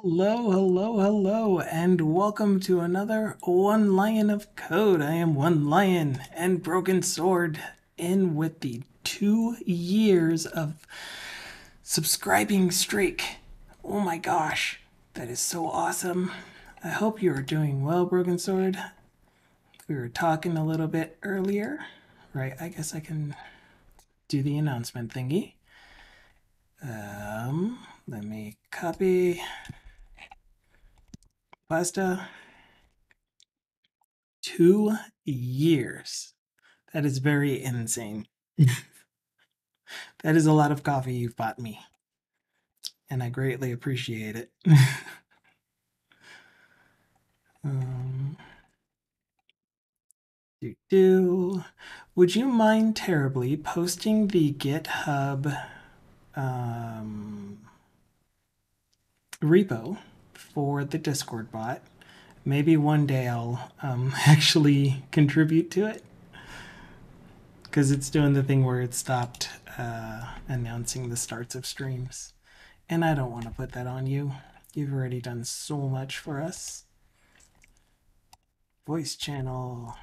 Hello, hello, hello, and welcome to another One Lion of Code. I am One Lion and Broken Sword, in with the 2 years of subscribing streak. Oh my gosh, that is so awesome. I hope you are doing well, Broken Sword. We were talking a little bit earlier, right? I guess I can do the announcement thingy. Let me copy pasta. 2 years. That is very insane. That is a lot of coffee you've bought me, and I greatly appreciate it. um, Would you mind terribly posting the GitHub um, repo for the Discord bot? Maybe one day I'll actually contribute to it, because it's doing the thing where it stopped announcing the starts of streams. And I don't want to put that on you. You've already done so much for us. Voice channel,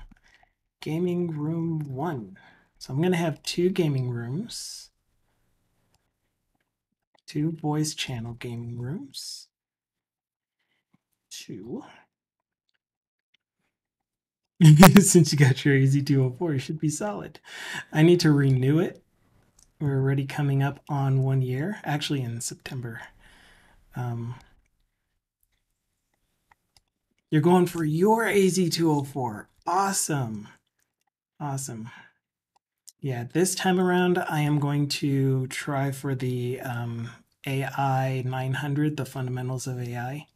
gaming room 1. So I'm going to have 2 gaming rooms, 2 voice channel gaming rooms, 2. Since you got your AZ204, it should be solid. I need to renew it. We're already coming up on 1 year, actually in September. You're going for your AZ204. Awesome. Awesome. Yeah, this time around, I am going to try for the AI 900, the fundamentals of AI.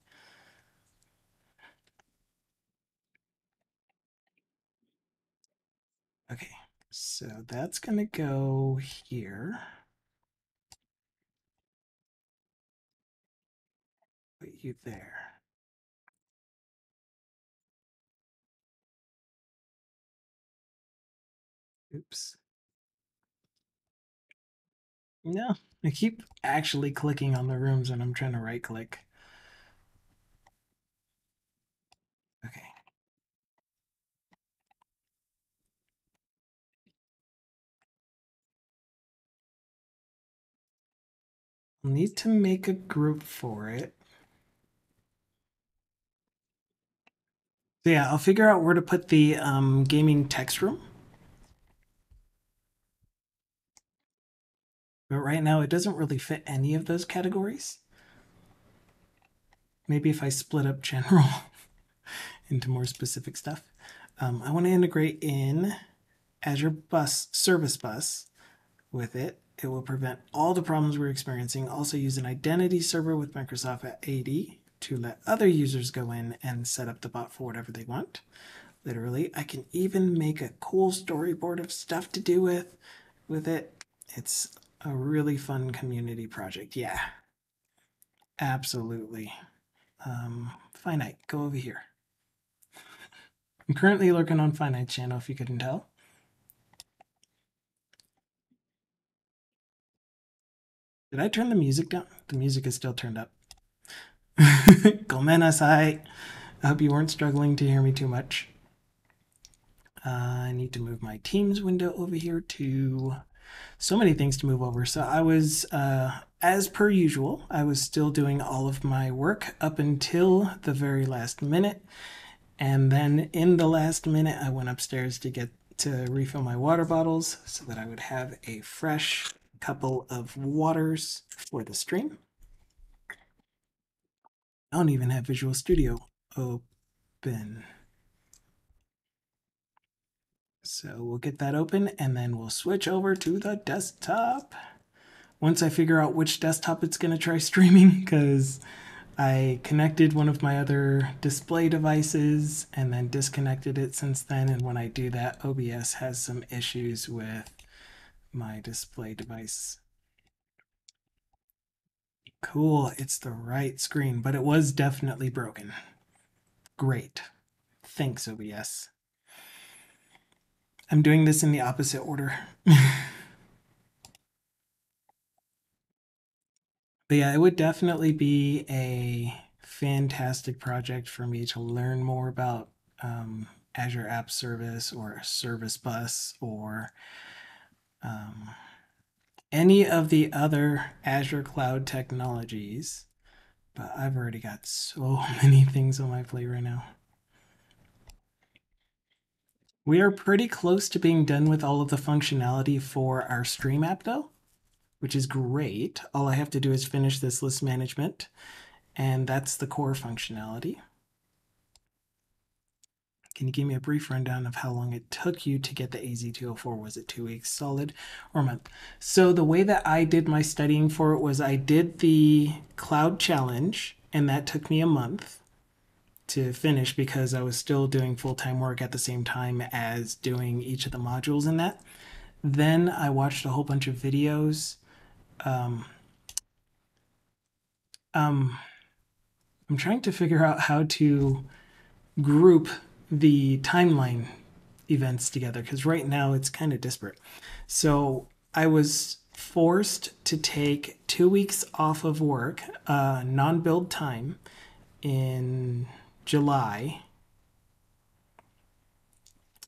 Okay, so that's going to go here. Put you there. Oops. No, I keep actually clicking on the rooms when I'm trying to right click. Okay. I'll need to make a group for it. So yeah, I'll figure out where to put the gaming text room. But right now, it doesn't really fit any of those categories. Maybe if I split up general into more specific stuff. I want to integrate in Azure Bus Service Bus with it. It will prevent all the problems we're experiencing. Also use an identity server with Microsoft AD to let other users go in and set up the bot for whatever they want. Literally, I can even make a cool storyboard of stuff to do with it. It's a really fun community project. Yeah, absolutely. Finite, go over here. I'm currently lurking on Finite channel, if you couldn't tell. Did I turn the music down? The music is still turned up. Gomenasai. I hope you weren't struggling to hear me too much. I need to move my Teams window over here to so many things to move over. So I was, as per usual, I was still doing all of my work up until the very last minute. And then in the last minute, I went upstairs to refill my water bottles so that I would have a fresh couple of waters for the stream. I don't even have Visual Studio open. So we'll get that open and then we'll switch over to the desktop. Once I figure out which desktop it's going to try streaming, because I connected one of my other display devices and then disconnected it since then. And when I do that, OBS has some issues with my display device. Cool, it's the right screen, but it was definitely broken. Great. Thanks, OBS. I'm doing this in the opposite order. But yeah, it would definitely be a fantastic project for me to learn more about Azure App Service or Service Bus or um, any of the other Azure cloud technologies. But I've already got so many things on my plate right now. We are pretty close to being done with all of the functionality for our Stream app, though, which is great. All I have to do is finish this list management, and that's the core functionality. Can you give me a brief rundown of how long it took you to get the AZ204? Was it 2 weeks solid or a month? So the way that I did my studying for it was I did the cloud challenge, and that took me a month to finish because I was still doing full-time work at the same time as doing each of the modules in that. Then I watched a whole bunch of videos. I'm trying to figure out how to group the timeline events together because right now it's kind of disparate. So I was forced to take 2 weeks off of work, non-billed time, in July.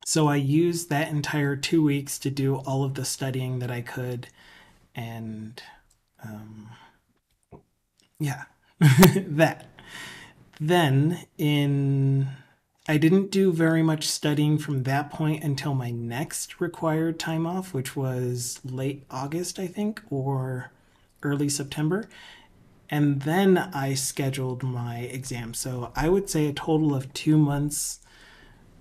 So I used that entire 2 weeks to do all of the studying that I could, and yeah, that. Then I didn't do very much studying from that point until my next required time off, which was late August, I think, or early September. And then I scheduled my exam. So I would say a total of 2 months,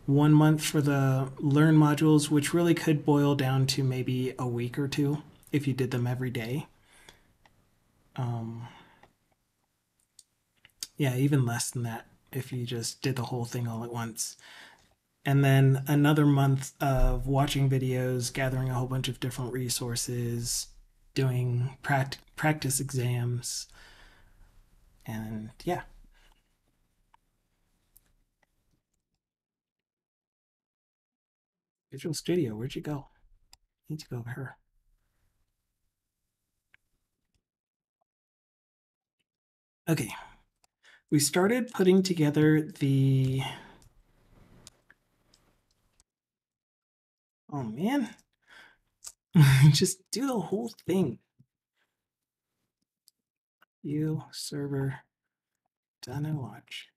1 month for the learn modules, which really could boil down to maybe a week or two if you did them every day. Yeah, even less than that if you just did the whole thing all at once. And then another month of watching videos, gathering a whole bunch of different resources, doing practice exams, and yeah. Visual Studio, where'd you go? Need to go over here. Okay, we started putting together the. Oh man, just do the whole thing. You server done and watch.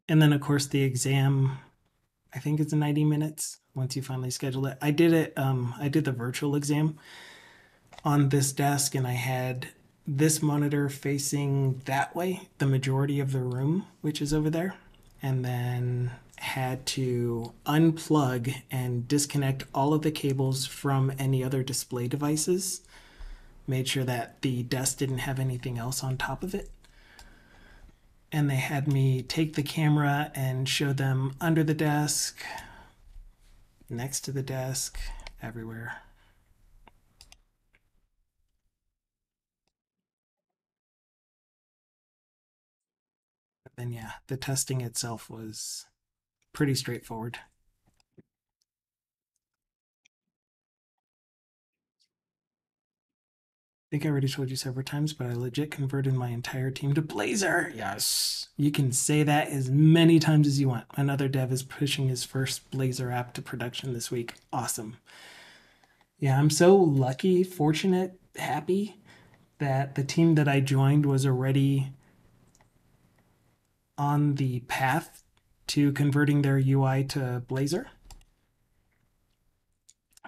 And then of course the exam, I think it's 90 minutes once you finally schedule it. I did it, I did the virtual exam on this desk and I had this monitor facing that way, the majority of the room, which is over there, and then had to unplug and disconnect all of the cables from any other display devices. Made sure that the desk didn't have anything else on top of it. And they had me take the camera and show them under the desk, next to the desk, everywhere. But then, yeah, the testing itself was pretty straightforward. I think I already told you several times, but I legit converted my entire team to Blazor. Yes. You can say that as many times as you want. Another dev is pushing his first Blazor app to production this week. Awesome. Yeah, I'm so lucky, fortunate, happy that the team that I joined was already on the path to converting their UI to Blazor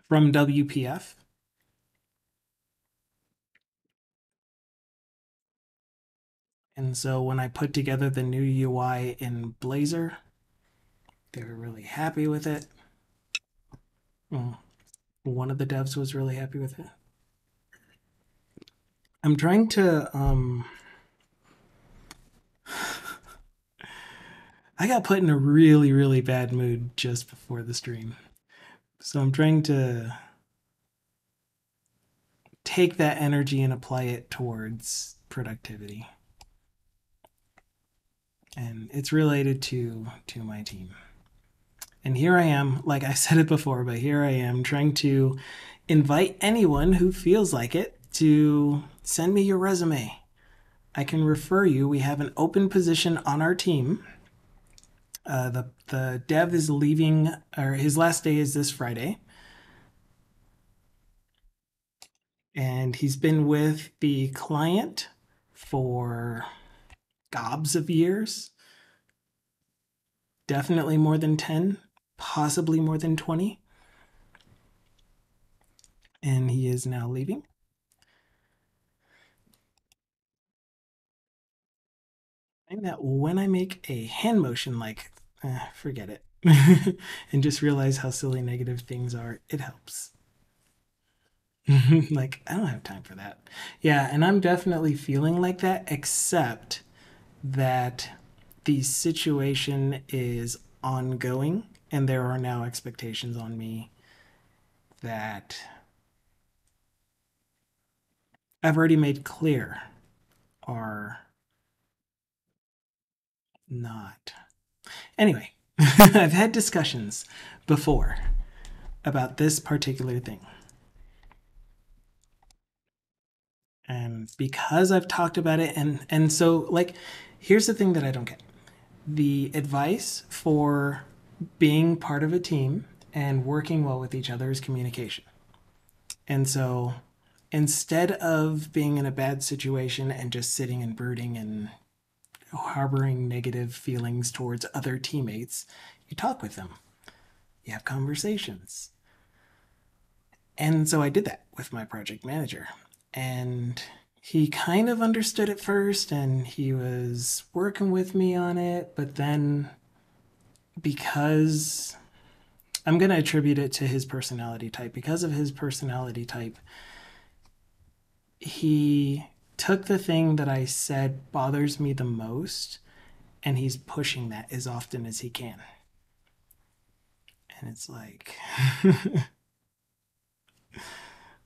from WPF. And so when I put together the new UI in Blazor, they were really happy with it. Well, one of the devs was really happy with it. I'm trying to I got put in a really, really bad mood just before the stream. So I'm trying to take that energy and apply it towards productivity. And it's related to my team. And here I am, like I said it before, but here I am trying to invite anyone who feels like it to send me your resume. I can refer you. We have an open position on our team. The dev is leaving, or his last day is this Friday. And he's been with the client for gobs of years, definitely more than 10, possibly more than 20. And he is now leaving. And that when I make a hand motion, like, forget it, and just realize how silly negative things are, it helps. Like, I don't have time for that. Yeah, and I'm definitely feeling like that, except that the situation is ongoing and there are now expectations on me that I've already made clear are not. Anyway, I've had discussions before about this particular thing. And because I've talked about it, and so, like, here's the thing that I don't get. The advice for being part of a team and working well with each other is communication. And so instead of being in a bad situation and just sitting and brooding and harboring negative feelings towards other teammates, you talk with them, you have conversations. And so I did that with my project manager. And he kind of understood at first and he was working with me on it, but then because I'm going to attribute it to his personality type, because of his personality type, he took the thing that I said bothers me the most and he's pushing that as often as he can. And it's like,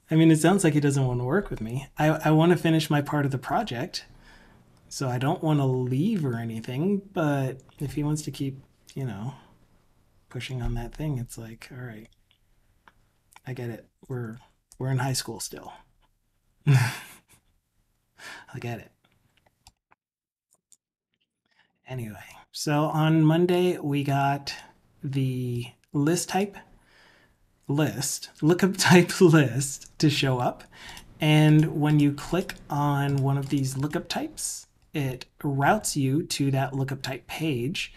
I mean, it sounds like he doesn't want to work with me. I want to finish my part of the project, so I don't want to leave or anything. But if he wants to keep, you know, pushing on that thing, it's like, all right, I get it. We're in high school still. I get it. Anyway, so on Monday we got the lookup type list to show up. And when you click on one of these lookup types, it routes you to that lookup type page.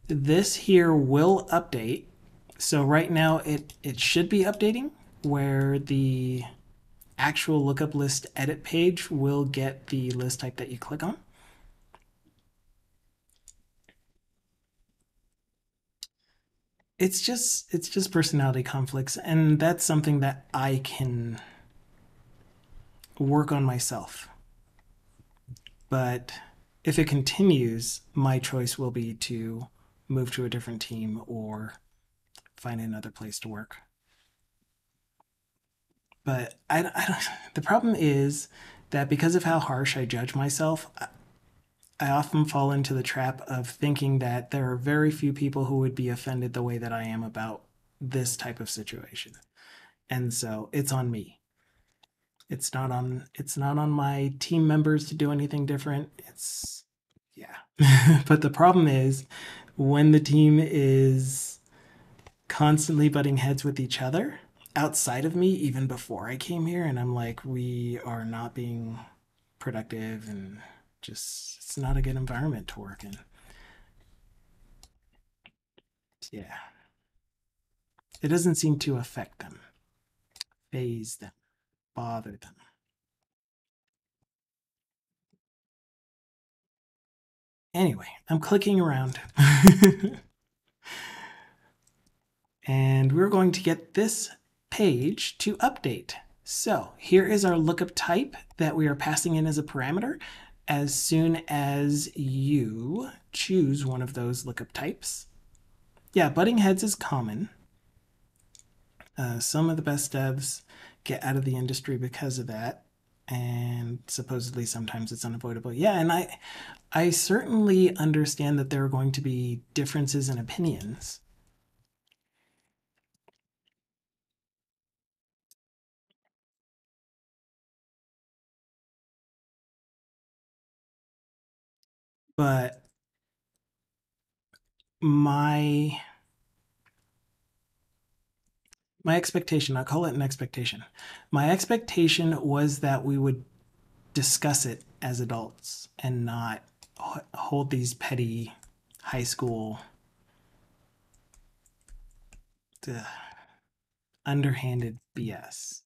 This here will update. So right now it should be updating where the actual lookup list edit page will get the list type that you click on. It's just personality conflicts, and that's something that I can work on myself. But if it continues, my choice will be to move to a different team or find another place to work. But the problem is that because of how harsh I judge myself, I often fall into the trap of thinking that there are very few people who would be offended the way that I am about this type of situation. And so it's on me. It's not on my team members to do anything different. It's yeah. But the problem is when the team is constantly butting heads with each other outside of me even before I came here and I'm like we are not being productive and just it's not a good environment to work in. Yeah. It doesn't seem to affect them, phase them, bother them. Anyway, I'm clicking around. And we're going to get this page to update. So here is our lookup type that we are passing in as a parameter. As soon as you choose one of those lookup types. Yeah, butting heads is common. Some of the best devs get out of the industry because of that. And supposedly sometimes it's unavoidable. Yeah, and I certainly understand that there are going to be differences in opinions. But my my expectation, I'll call it an expectation. My expectation was that we would discuss it as adults and not hold these petty high school ugh, underhanded BS.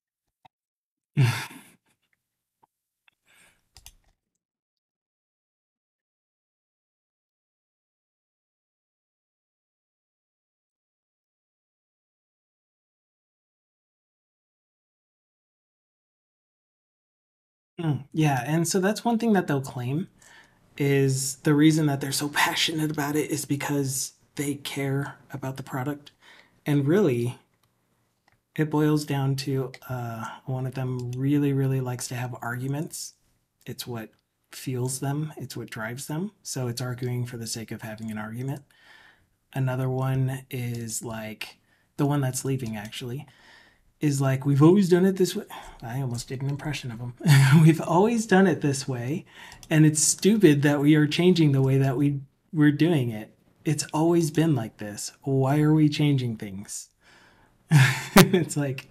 Yeah, and so that's one thing that they'll claim is the reason that they're so passionate about it is because they care about the product. And really, it boils down to one of them really, really likes to have arguments. It's what fuels them, it's what drives them. So it's arguing for the sake of having an argument. Another one is like the one that's leaving actually is like, we've always done it this way. I almost did an impression of him. We've always done it this way, and it's stupid that we are changing the way that we're doing it. It's always been like this. Why are we changing things? It's like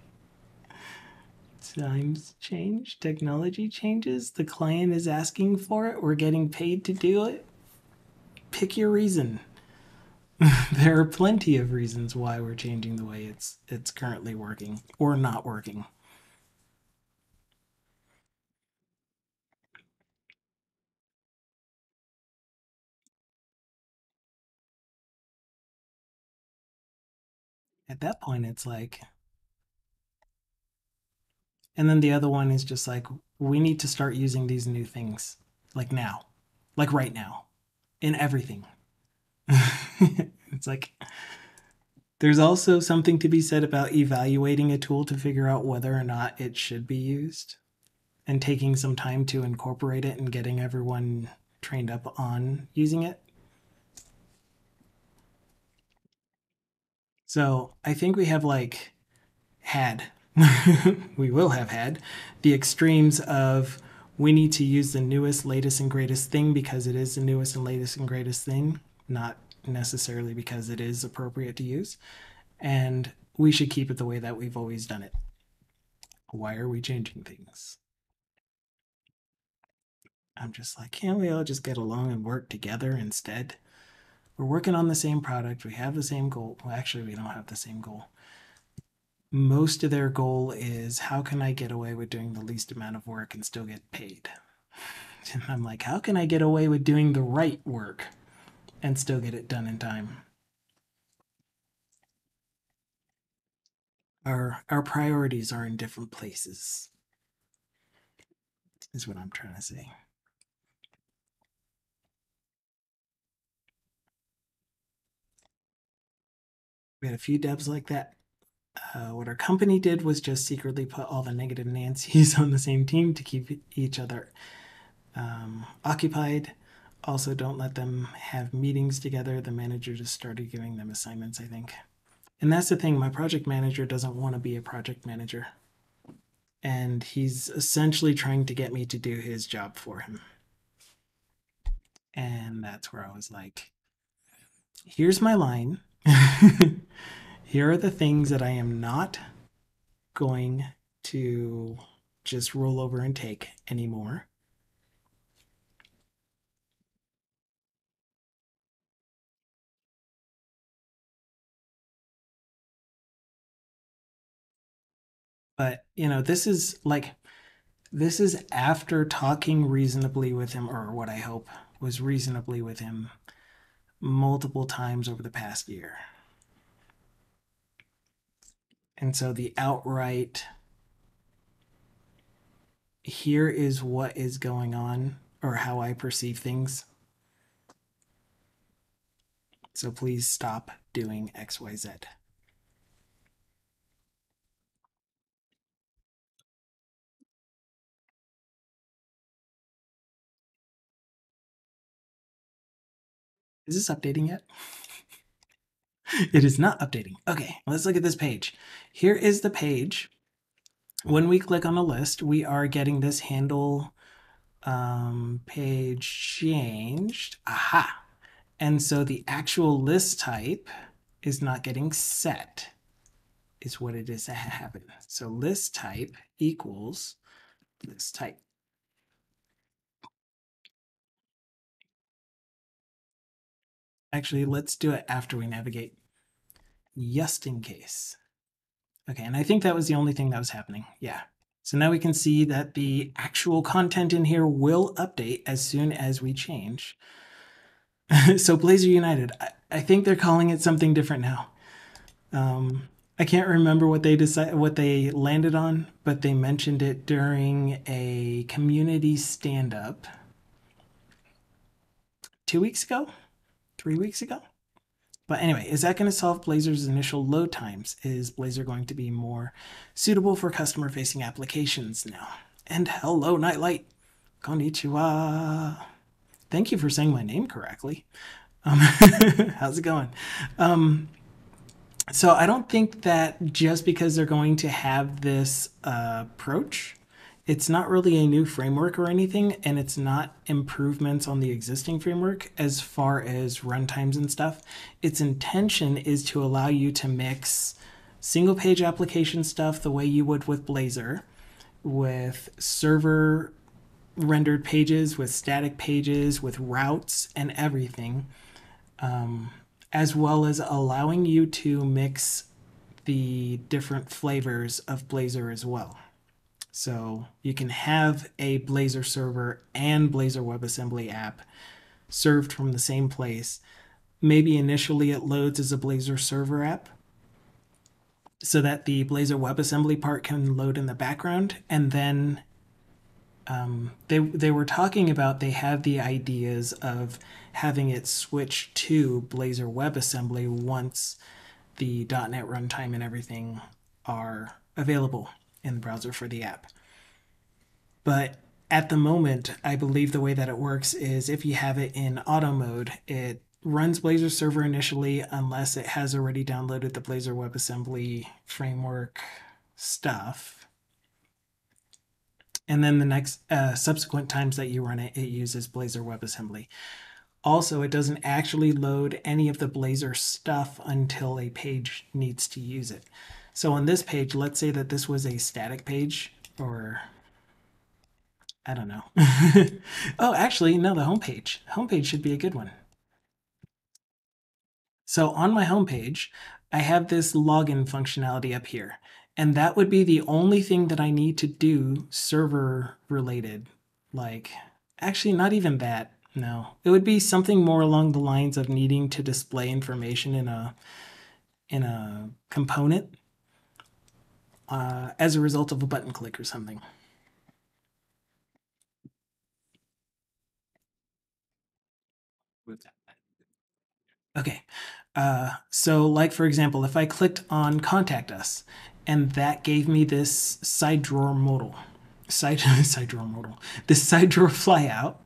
times change, technology changes, the client is asking for it, we're getting paid to do it. Pick your reason. There are plenty of reasons why we're changing the way it's currently working or not working. At that point, it's like, and then the other one is just like, we need to start using these new things like now, like right now, in everything. It's like, there's also something to be said about evaluating a tool to figure out whether or not it should be used and taking some time to incorporate it and getting everyone trained up on using it. So I think we have like had, we will have had the extremes of we need to use the newest, latest, and greatest thing because it is the newest and latest and greatest thing, not necessarily because it is appropriate to use. And we should keep it the way that we've always done it. Why are we changing things? I'm just like, can't we all just get along and work together instead? We're working on the same product. We have the same goal. Well, actually, we don't have the same goal. Most of their goal is how can I get away with doing the least amount of work and still get paid? And I'm like, how can I get away with doing the right work and still get it done in time? Our priorities are in different places, is what I'm trying to say. We had a few devs like that. What our company did was just secretly put all the negative Nancy's on the same team to keep each other occupied. Also, don't let them have meetings together. The manager just started giving them assignments, I think. And that's the thing, my project manager doesn't want to be a project manager. And he's essentially trying to get me to do his job for him. And that's where I was like, here's my line. Here are the things that I am not going to just roll over and take anymore. But, this is after talking reasonably with him, or what I hope was reasonably with him multiple times over the past year. And so the outright, here is what is going on, or how I perceive things. So please stop doing XYZ. Is this updating yet? It is not updating. Okay, let's look at this page. Here is the page. When we click on a list, we are getting this handle Page changed. Aha. And so the actual list type is not getting set, is what it is that happened. So list type equals list type. Actually, let's do it after we navigate, just in case. Okay, and I think that was the only thing that was happening. Yeah. So now we can see that the actual content in here will update as soon as we change. So Blazor United, I think they're calling it something different now. I can't remember what they landed on, but they mentioned it during a community stand-up 2 weeks ago, 3 weeks ago. But anyway, is that going to solve Blazor's initial load times? Is Blazor going to be more suitable for customer-facing applications now? And hello, Nightlight. Konnichiwa. Thank you for saying my name correctly. How's it going? So I don't think that just because they're going to have this approach, it's not really a new framework or anything, and it's not improvements on the existing framework as far as runtimes and stuff. Its intention is to allow you to mix single page application stuff the way you would with Blazor, with server rendered pages, with static pages, with routes and everything, as well as allowing you to mix the different flavors of Blazor as well. So you can have a Blazor server and Blazor WebAssembly app served from the same place. Maybe initially it loads as a Blazor server app so that the Blazor WebAssembly part can load in the background. And then they were talking about they have the ideas of having it switch to Blazor WebAssembly once the .NET runtime and everything are available in the browser for the app. But at the moment, I believe the way that it works is if you have it in auto mode, it runs Blazor server initially unless it has already downloaded the Blazor WebAssembly framework stuff. And then the next subsequent times that you run it, it uses Blazor WebAssembly. Also, it doesn't actually load any of the Blazor stuff until a page needs to use it. So on this page, let's say that this was a static page, or I don't know. Oh, actually, no, the homepage. Homepage should be a good one. So on my homepage, I have this login functionality up here, and that would be the only thing that I need to do server related. Like, actually, not even that. No, it would be something more along the lines of needing to display information in a component as a result of a button click or something. Okay. So, like for example, if I clicked on Contact Us, and that gave me this side drawer modal, side drawer modal, this side drawer flyout,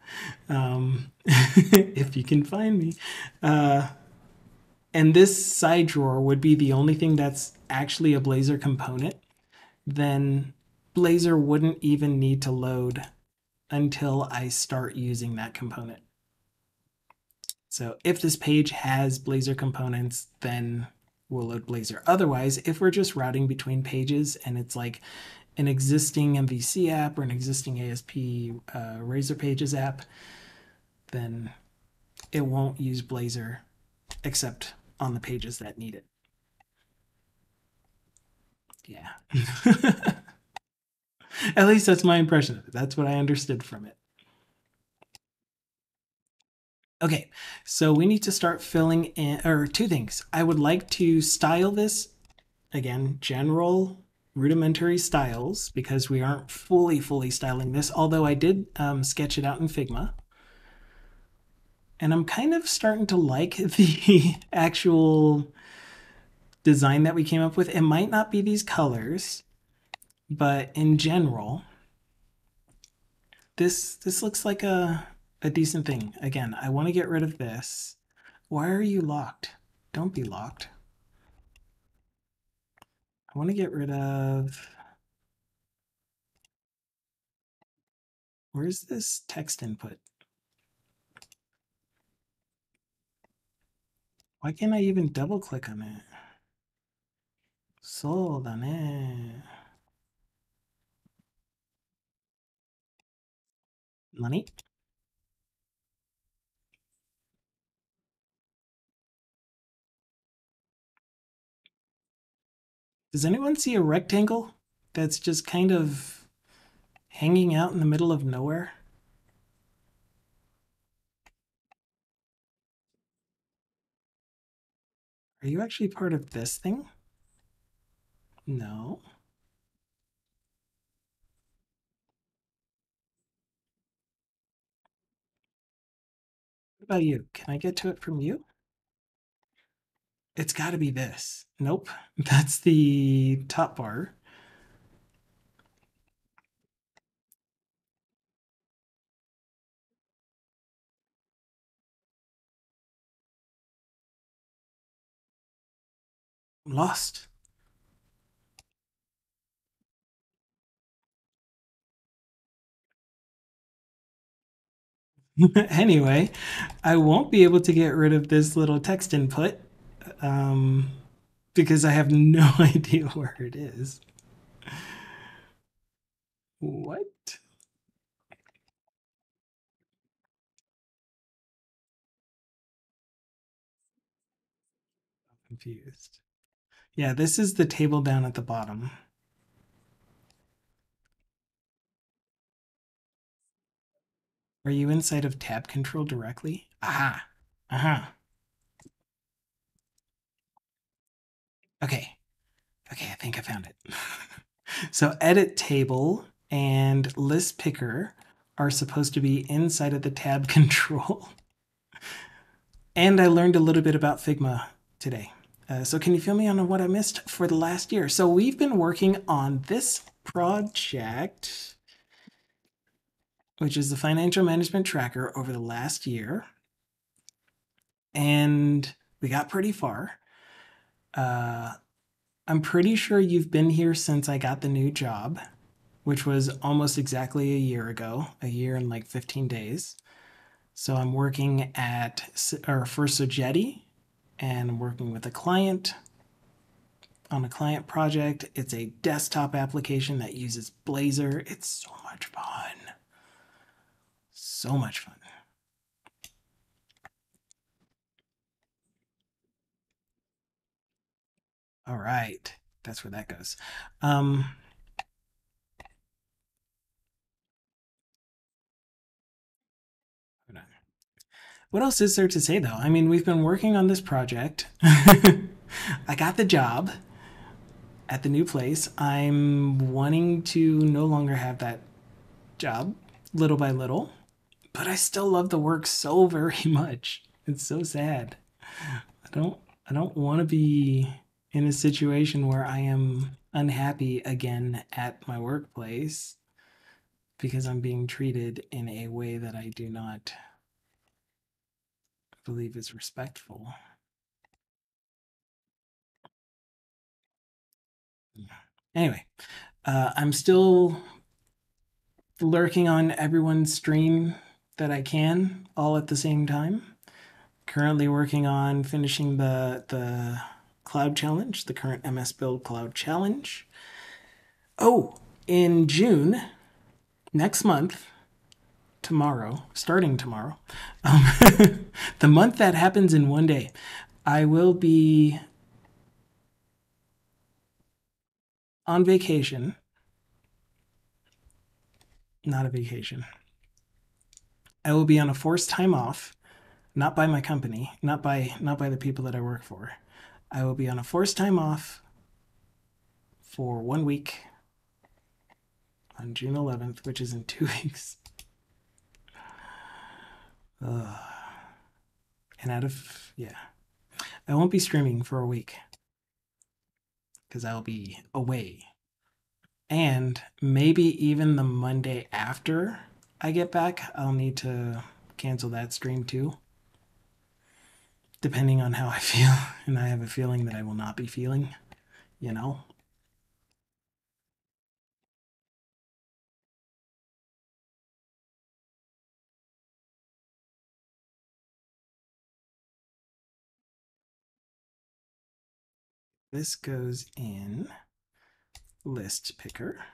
if you can find me, and this side drawer would be the only thing that's actually a Blazor component, then Blazor wouldn't even need to load until I start using that component. So if this page has Blazor components, then we'll load Blazor. Otherwise, if we're just routing between pages and it's like an existing MVC app or an existing ASP Razor Pages app, then it won't use Blazor except on the pages that need it. Yeah. At least that's my impression of it. That's what I understood from it. Okay, so we need to start filling in, or two things. I would like to style this, again, general rudimentary styles, because we aren't fully styling this, although I did sketch it out in Figma. And I'm kind of starting to like the actual design that we came up with. It might not be these colors, but in general, this looks like a decent thing. Again, I want to get rid of this. Why are you locked? Don't be locked. I want to get rid of Where's this text input? Why can't I even double click on it? そうだね。何? Does anyone see a rectangle that's just kind of hanging out in the middle of nowhere? Are you actually part of this thing? No. What about you? Can I get to it from you? It's got to be this. Nope. That's the top bar. I'm lost. Anyway, I won't be able to get rid of this little text input um, because I have no idea where it is. What? I'm confused. Yeah, this is the table down at the bottom. Are you inside of tab control directly? Aha. Uh-huh. Okay. Okay, I think I found it. So edit table and list picker are supposed to be inside of the tab control. And I learned a little bit about Figma today. So can you fill me on what I missed for the last year? So we've been working on this project, which is the financial management tracker over the last year. And we got pretty far. I'm pretty sure you've been here since I got the new job, which was almost exactly a year ago, a year and like 15 days. So I'm working for Sogeti, and I'm working with a client on a client project. It's a desktop application that uses Blazor. It's so much fun. So much fun. All right. That's where that goes. Hold on. What else is there to say, though? I mean, we've been working on this project. I got the job at the new place. I'm wanting to no longer have that job little by little, but I still love the work so very much. It's so sad. I don't I don't want to be in a situation where I am unhappy again at my workplace because I'm being treated in a way that I do not believe is respectful. Anyway, I'm still lurking on everyone's stream that I can all at the same time. Currently working on finishing the cloud challenge, the current MS Build cloud challenge. Oh, in June, next month, starting tomorrow, um, the month that happens in one day, I will be on vacation. Not a vacation. I will be on a forced time off, not by my company, not by the people that I work for. I will be on a forced time off for 1 week on June 11th, which is in 2 weeks. And yeah, I won't be streaming for a week because I'll be away. And maybe even the Monday after I get back, I'll need to cancel that stream too, depending on how I feel. And I have a feeling that I will not be feeling, you know? This goes in list picker.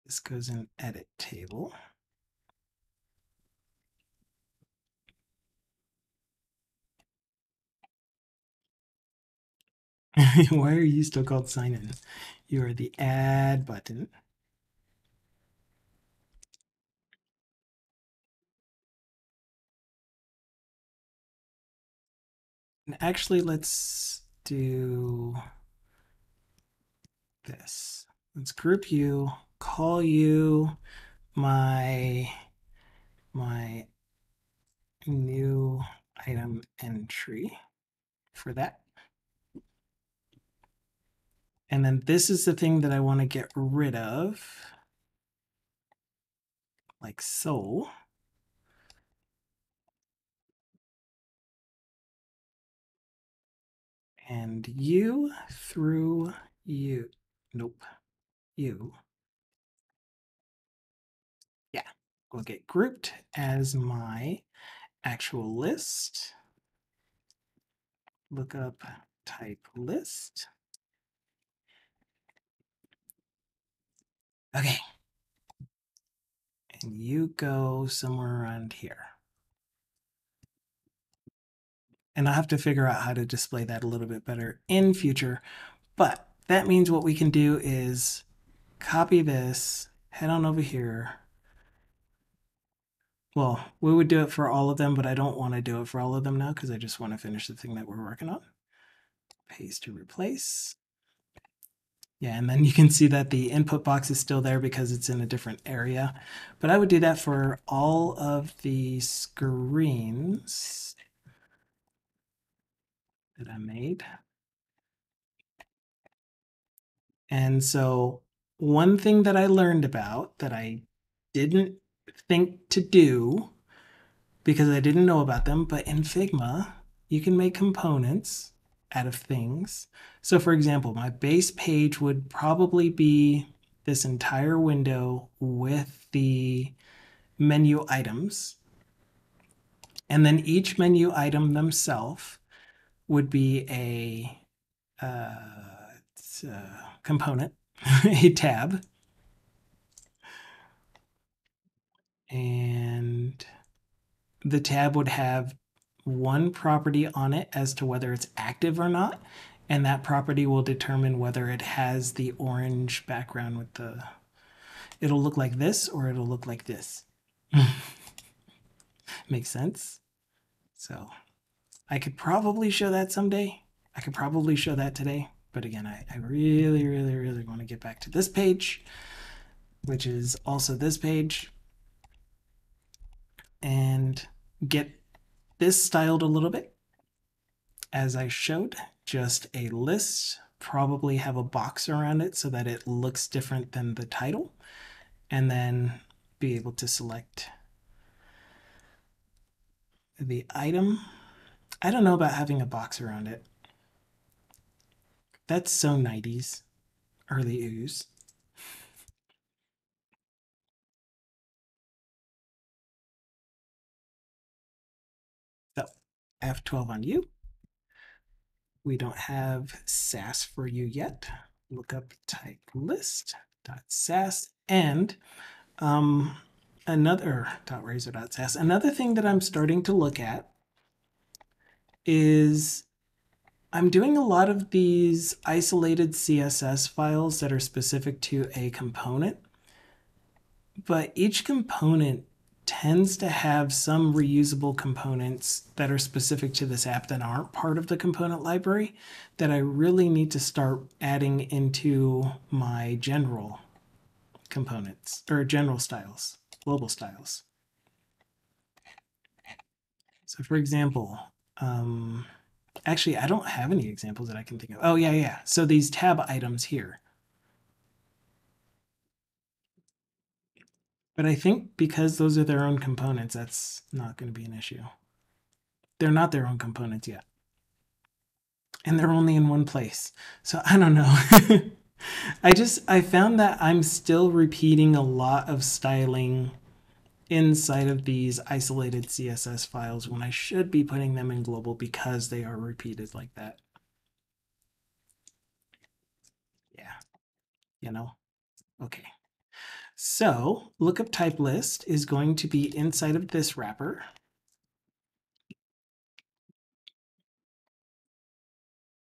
This goes in edit table. Why are you still called sign in? You are the add button. And actually, let's do this. Let's group you, call you my new item entry for that. And then this is the thing that I want to get rid of, like so. And you through you. Nope. You. Yeah. Will get grouped as my actual list. Lookup type list. Okay. And you go somewhere around here. And I'll have to figure out how to display that a little bit better in future. But that means what we can do is copy this, head on over here. Well, we would do it for all of them, but I don't want to do it for all of them now because I just want to finish the thing that we're working on. Paste to replace. Yeah, and then you can see that the input box is still there because it's in a different area. But I would do that for all of the screens that I made. And so one thing that I learned about that I didn't think to do because I didn't know about them, but in Figma, you can make components out of things. So for example, my base page would probably be this entire window with the menu items. And then each menu item themselves would be a component, a tab. And the tab would have one property on it as to whether it's active or not. And that property will determine whether it has the orange background with the, it'll look like this or it'll look like this. Makes sense? So I could probably show that someday. I could probably show that today. But again, I really, really, really want to get back to this page, which is also this page, and get this styled a little bit. As I showed, just a list, probably have a box around it so that it looks different than the title, and then be able to select the item. I don't know about having a box around it. That's so 90s, early ooze. So F12 on you. We don't have Sass for you yet. Lookup type list.sass and another .razor.sass. Another thing that I'm starting to look at is I'm doing a lot of these isolated CSS files that are specific to a component, but each component tends to have some reusable components that are specific to this app that aren't part of the component library that I really need to start adding into my general components or general styles, global styles. So for example, actually, I don't have any examples that I can think of. Oh, yeah. So these tab items here. But I think because those are their own components, that's not going to be an issue. They're not their own components yet. And they're only in one place. So I don't know. I found that I'm still repeating a lot of styling inside of these isolated CSS files when I should be putting them in global because they are repeated like that. Yeah, you know? Okay. So lookup type list is going to be inside of this wrapper.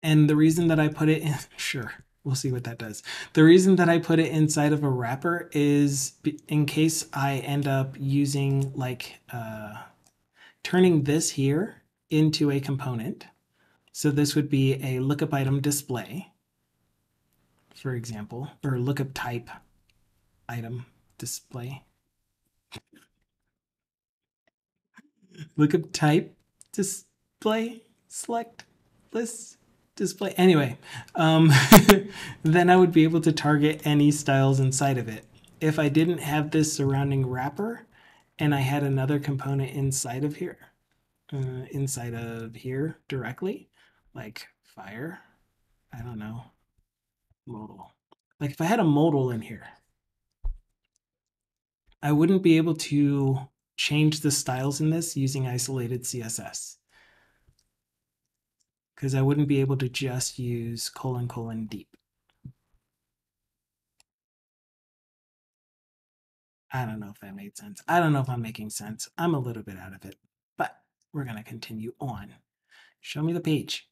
And the reason that I put it in, sure, we'll see what that does. The reason that I put it inside of a wrapper is in case I end up using like turning this here into a component. So this would be a lookup item display, for example, or lookup type item display. Lookup type display select list display. Anyway, then I would be able to target any styles inside of it. If I didn't have this surrounding wrapper and I had another component inside of here directly, like fire, I don't know, modal. Like if I had a modal in here, I wouldn't be able to change the styles in this using isolated CSS because I wouldn't be able to just use : deep. I don't know if that made sense. I don't know if I'm making sense. I'm a little bit out of it, but we're going to continue on. Show me the page.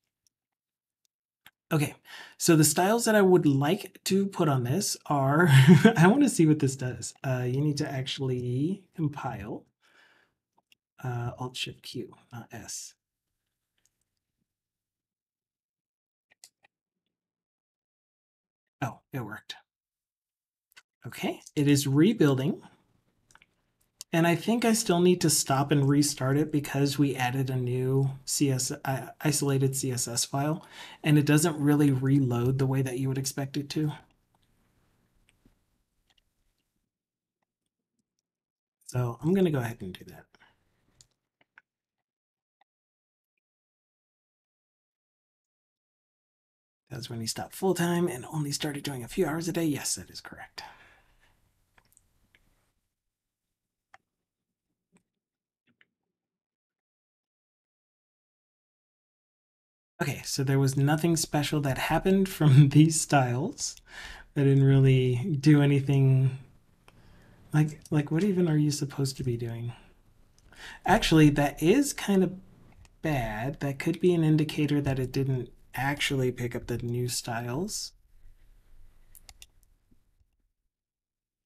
Okay, so the styles that I would like to put on this are, I want to see what this does. You need to actually compile. Alt-Shift-Q, not S. Oh, it worked. Okay, it is rebuilding. And I think I still need to stop and restart it because we added a new isolated CSS file, and it doesn't really reload the way that you would expect it to. So I'm going to go ahead and do that. That's when he stopped full-time and only started doing a few hours a day. Yes, that is correct. Okay, so there was nothing special that happened from these styles. I didn't really do anything like what even are you supposed to be doing? Actually, that is kind of bad. That could be an indicator that it didn't actually pick up the new styles.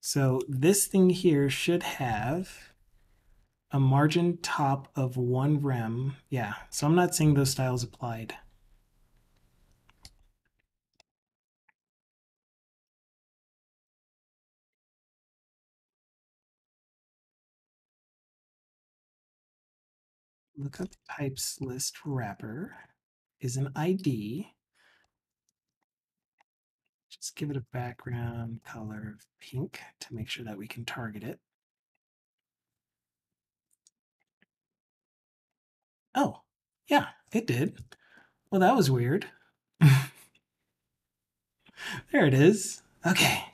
So this thing here should have a margin top of 1 rem. Yeah, so I'm not seeing those styles applied. Lookup types list wrapper is an ID. Just give it a background color of pink to make sure that we can target it. Oh, yeah, it did. Well, that was weird. There it is. Okay.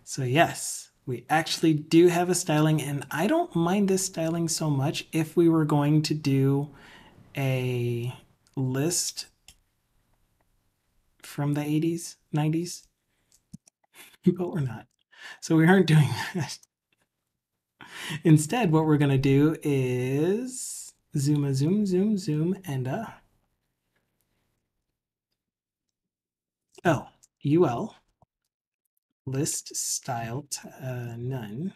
So yes, we actually do have a styling, and I don't mind this styling so much if we were going to do a list from the 80s, 90s, but we're not. So we aren't doing that. Instead, what we're going to do is zoom, and UL list style none.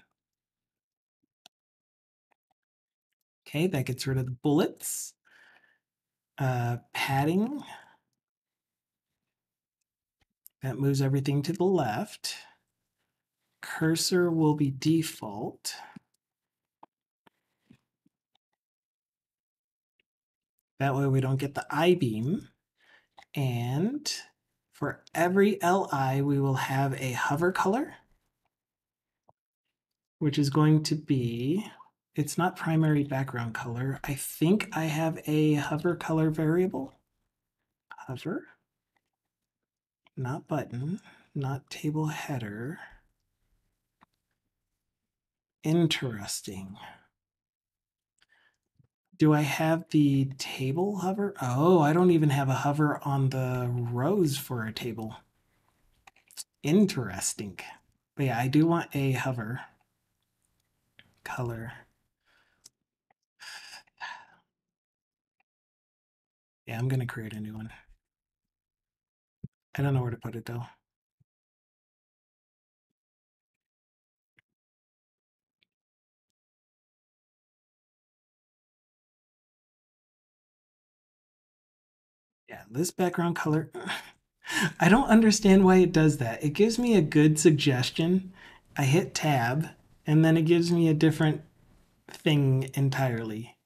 Okay, that gets rid of the bullets. Padding, that moves everything to the left. Cursor will be default. That way we don't get the I-beam. And for every LI, we will have a hover color, which is going to be, it's not primary background color. I think I have a hover color variable. Hover, not button, not table header. Interesting. Do I have the table hover? Oh, I don't even have a hover on the rows for a table. Interesting. But yeah, I do want a hover color. Yeah, I'm going to create a new one. I don't know where to put it though. Yeah, this background color. I don't understand why it does that. It gives me a good suggestion. I hit tab and then it gives me a different thing entirely.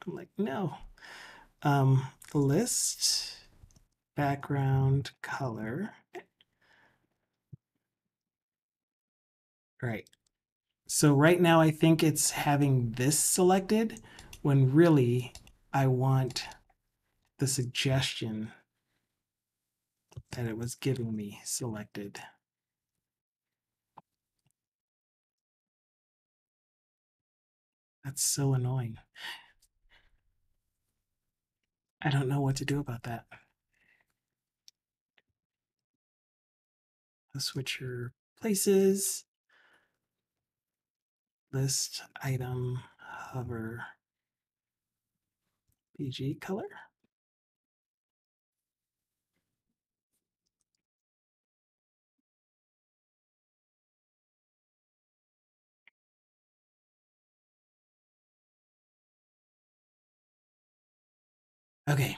I'm like, no. List background color. Right. So right now I think it's having this selected when really I want the suggestion that it was giving me selected. That's so annoying. I don't know what to do about that. I'll switch your places. List item hover BG color. Okay.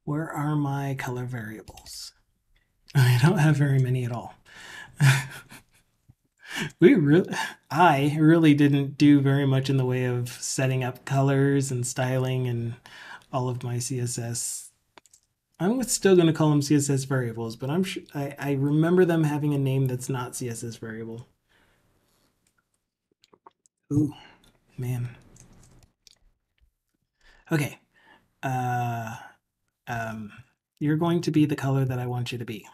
Where are my color variables? I don't have very many at all. I really didn't do very much in the way of setting up colors and styling and all of my CSS. I'm still going to call them CSS variables, but I remember them having a name that's not CSS variable. Ooh, man. Okay. Uh, um, you're going to be the color that I want you to be.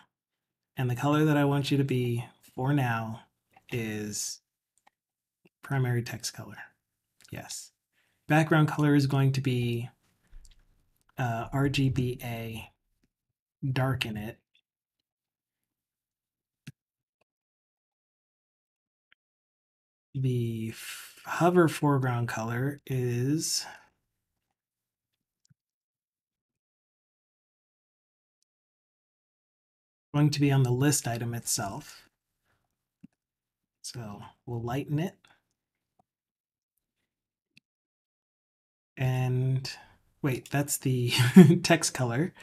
And the color that I want you to be for now is primary text color. Yes. Background color is going to be RGBA, darken it. The hover foreground color is going to be on the list item itself. So we'll lighten it. And wait, that's the text color.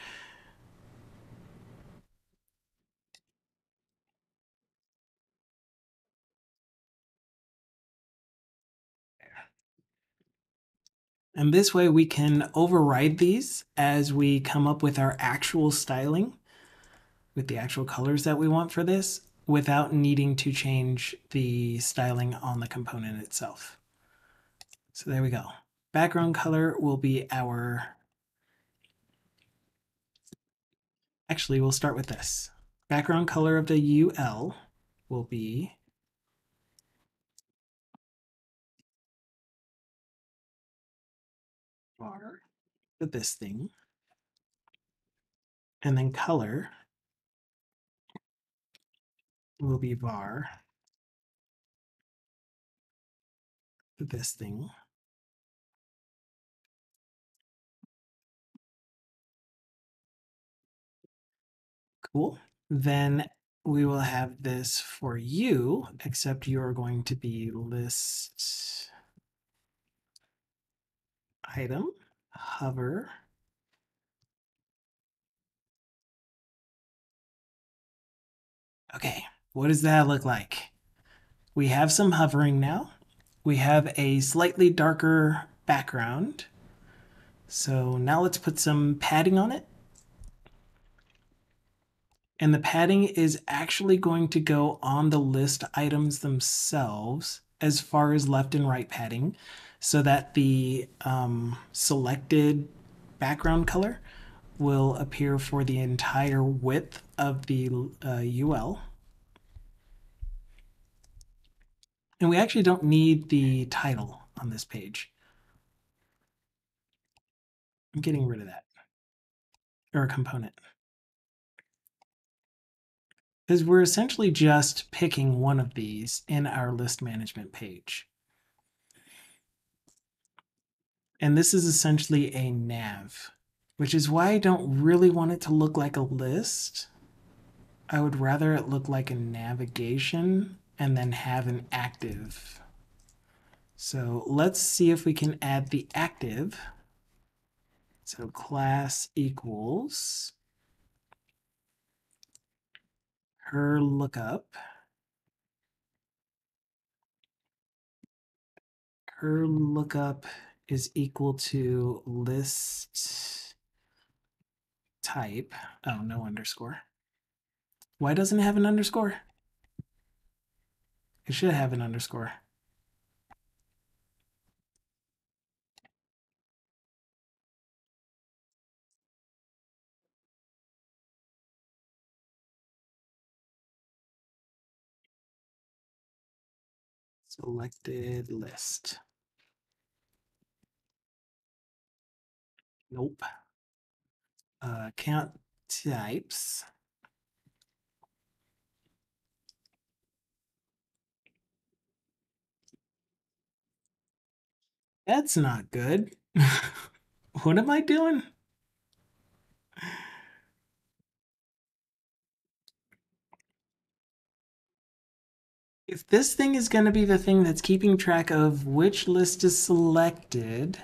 And this way we can override these as we come up with our actual styling with the actual colors that we want for this without needing to change the styling on the component itself. So there we go. Background color will be our, actually we'll start with this. Background color of the UL will be var for this thing. And then color will be var for this thing. Cool. Then we will have this for you, except you are going to be list item, hover. Okay, what does that look like? We have some hovering now. We have a slightly darker background. So now let's put some padding on it. And the padding is actually going to go on the list items themselves as far as left and right padding so that the selected background color will appear for the entire width of the UL. And we actually don't need the title on this page. I'm getting rid of that, or a component. Because we're essentially just picking one of these in our list management page. And this is essentially a nav, which is why I don't really want it to look like a list. I would rather it look like a navigation and then have an active. So let's see if we can add the active. So class equals her lookup. Her lookup is equal to list type. Oh, no underscore. Why doesn't it have an underscore? It should have an underscore. Selected list. Nope. Count types. That's not good. What am I doing? If this thing is going to be the thing that's keeping track of which list is selected,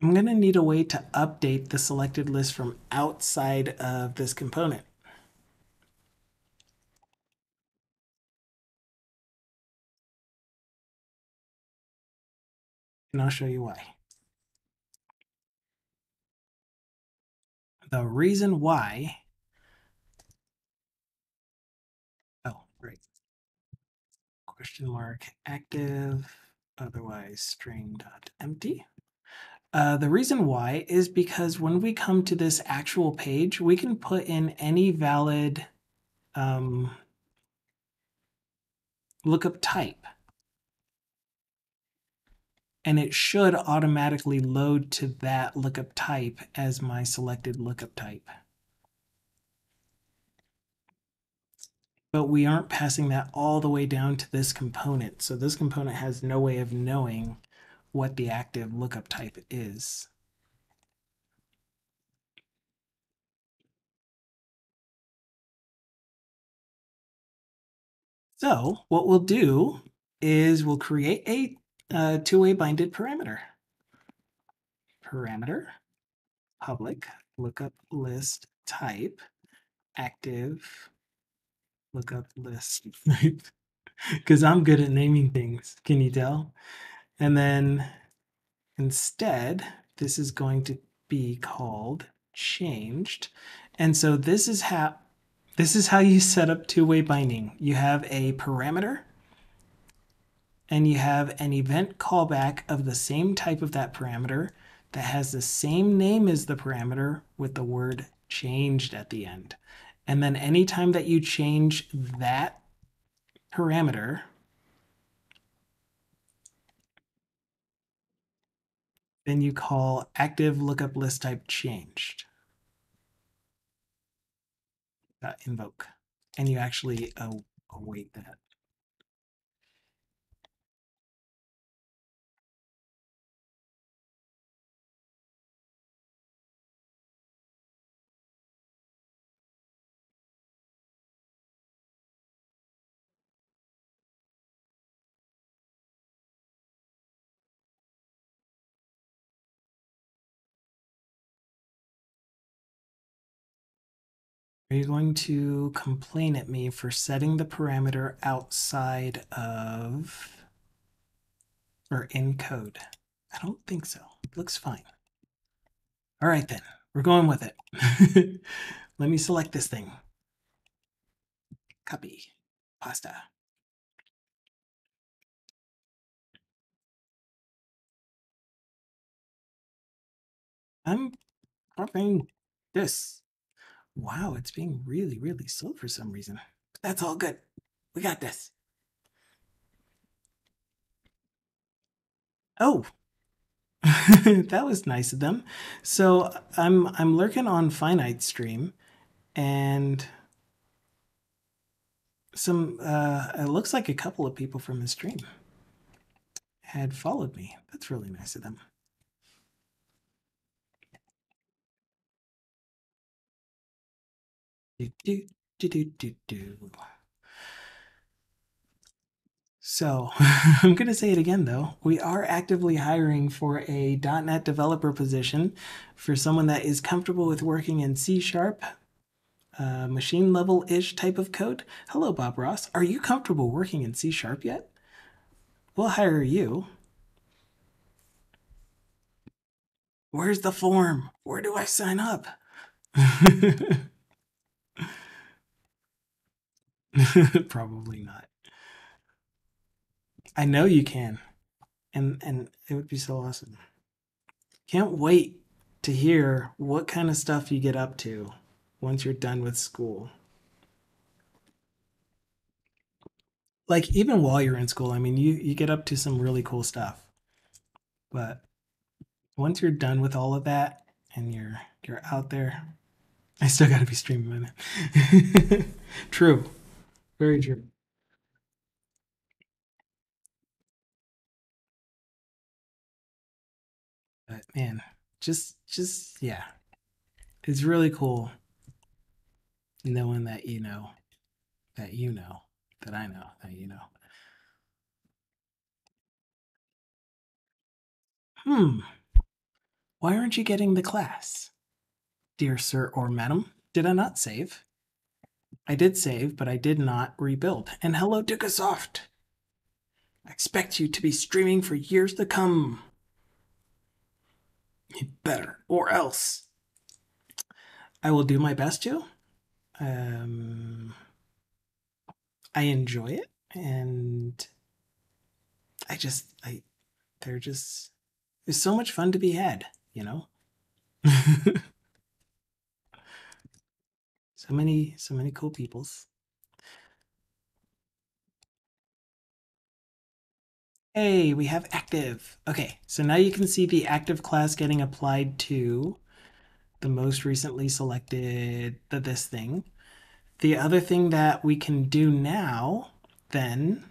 I'm going to need a way to update the selected list from outside of this component. And I'll show you why. The reason why, oh, right, question mark active, otherwise string.empty. The reason why is because when we come to this actual page, we can put in any valid lookup type. And it should automatically load to that lookup type as my selected lookup type. But we aren't passing that all the way down to this component. So this component has no way of knowing what the active lookup type is. So what we'll do is we'll create a two-way binded parameter. Parameter public lookup list type active lookup list type. Because I'm good at naming things, can you tell? And then instead, this is going to be called changed. And so this is how you set up two-way binding. You have a parameter and you have an event callback of the same type of that parameter that has the same name as the parameter with the word changed at the end. And then anytime that you change that parameter, then you call active lookup list type changed. Invoke. And you actually await that. Are you going to complain at me for setting the parameter outside of or in code? I don't think so. It looks fine. All right, then. We're going with it. Let me select this thing. Copy. Pasta. I'm copying this. Wow, it's being really, really slow for some reason. But that's all good. We got this. Oh, that was nice of them. So I'm lurking on Finite Stream, and some it looks like a couple of people from the stream had followed me. That's really nice of them. Do, do, do, do, do, do. So I'm going to say it again, though. We are actively hiring for a .NET developer position for someone that is comfortable with working in C Sharp, machine level ish type of code. Hello, Bob Ross. Are you comfortable working in C Sharp yet? We'll hire you. Where's the form? Where do I sign up? Probably not. I know you can, and it would be so awesome. Can't wait to hear what kind of stuff you get up to once you're done with school. Like even while you're in school, I mean, you get up to some really cool stuff. But once you're done with all of that and you're out there, I still got to be streaming it. True, very true. But man, just yeah, it's really cool knowing that you know that you know that I know that you know. Hmm. Why aren't you getting the class? Dear sir or madam, did I not save? I did save, but I did not rebuild. And hello, Dukasoft. I expect you to be streaming for years to come. You better, or else. I will do my best to. Um, I enjoy it, and they're just, there's so much fun to be had, you know? So many cool peoples. Hey, we have active. Okay, so now you can see the active class getting applied to the most recently selected this thing. The other thing that we can do now then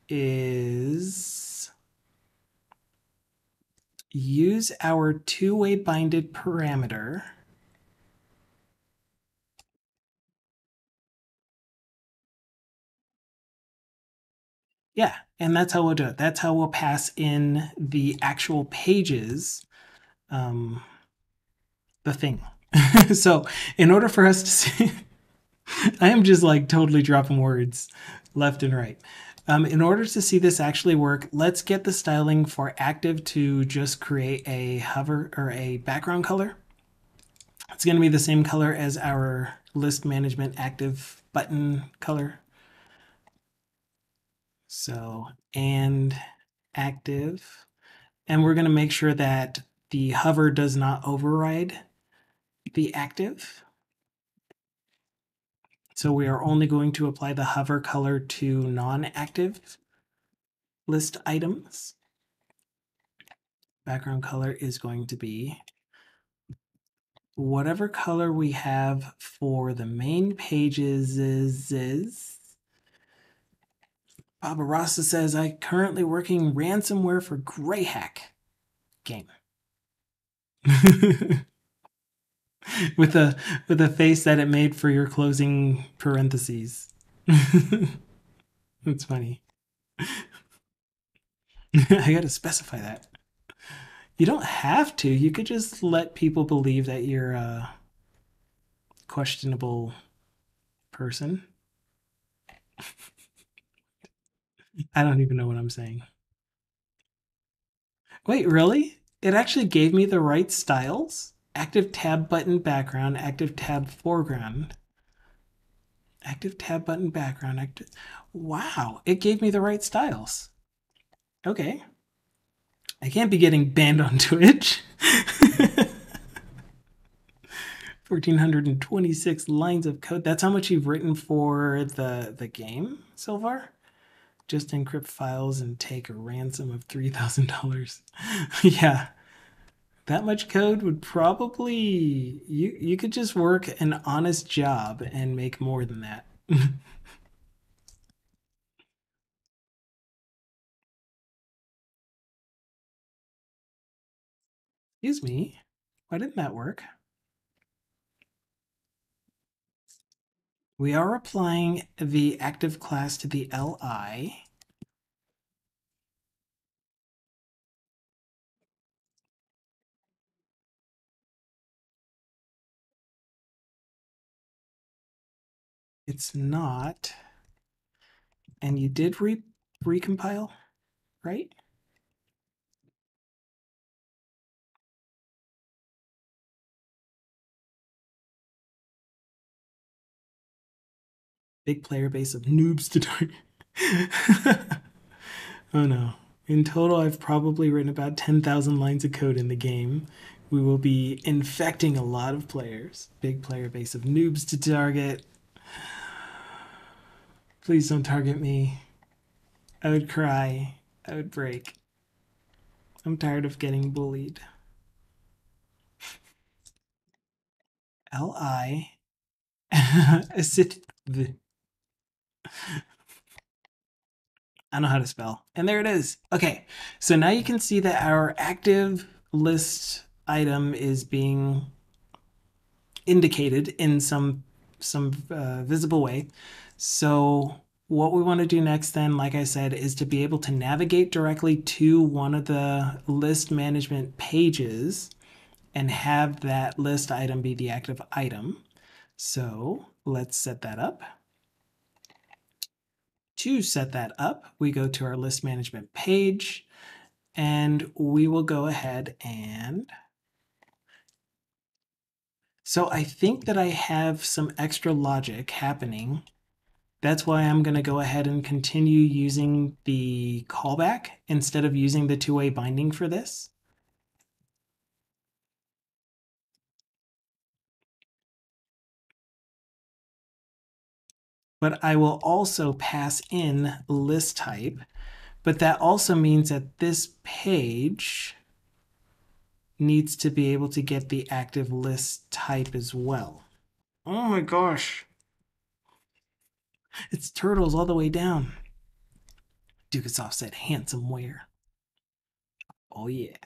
is use our two-way binded parameter. Yeah, and that's how we'll do it. That's how we'll pass in the actual pages, the thing. So in order for us to see, I am just like totally dropping words left and right. In order to see this actually work, let's get the styling for active to just create a hover or a background color. It's going to be the same color as our list management active button color. So, and active. And we're going to make sure that the hover does not override the active. So we are only going to apply the hover color to non-active list items. Background color is going to be whatever color we have for the main pages is. Barbarossa says, I currently working ransomware for Greyhack game. with a face that it made for your closing parentheses. That's funny. I gotta specify that. You don't have to. You could just let people believe that you're a questionable person. I don't even know what I'm saying. Wait, really? It actually gave me the right styles? Active tab button background, active tab foreground. Active tab button background, active. Wow, it gave me the right styles. Okay. I can't be getting banned on Twitch. 1,426 lines of code. That's how much you've written for the game so far? Just encrypt files and take a ransom of $3,000. Yeah, that much code would probably you could just work an honest job and make more than that. Excuse me. Why didn't that work? We are applying the active class to the LI. It's not. And you did recompile, right? Big player base of noobs to target. Oh no. In total, I've probably written about 10,000 lines of code in the game. We will be infecting a lot of players. Big player base of noobs to target. Please don't target me. I would cry. I would break. I'm tired of getting bullied. Li. Sit. I know how to spell. And there it is. Okay. So now you can see that our active list item is being indicated in some visible way. So what we want to do next then, like I said, is to be able to navigate directly to one of the list management pages and have that list item be the active item. So let's set that up. To set that up, we go to our list management page and we will go ahead and so I think that I have some extra logic happening. That's why I'm going to go ahead and continue using the callback instead of using the two-way binding for this. But I will also pass in list type. But that also means that this page needs to be able to get the active list type as well. Oh my gosh. It's turtles all the way down. Dukasoff said handsome wear. Oh yeah.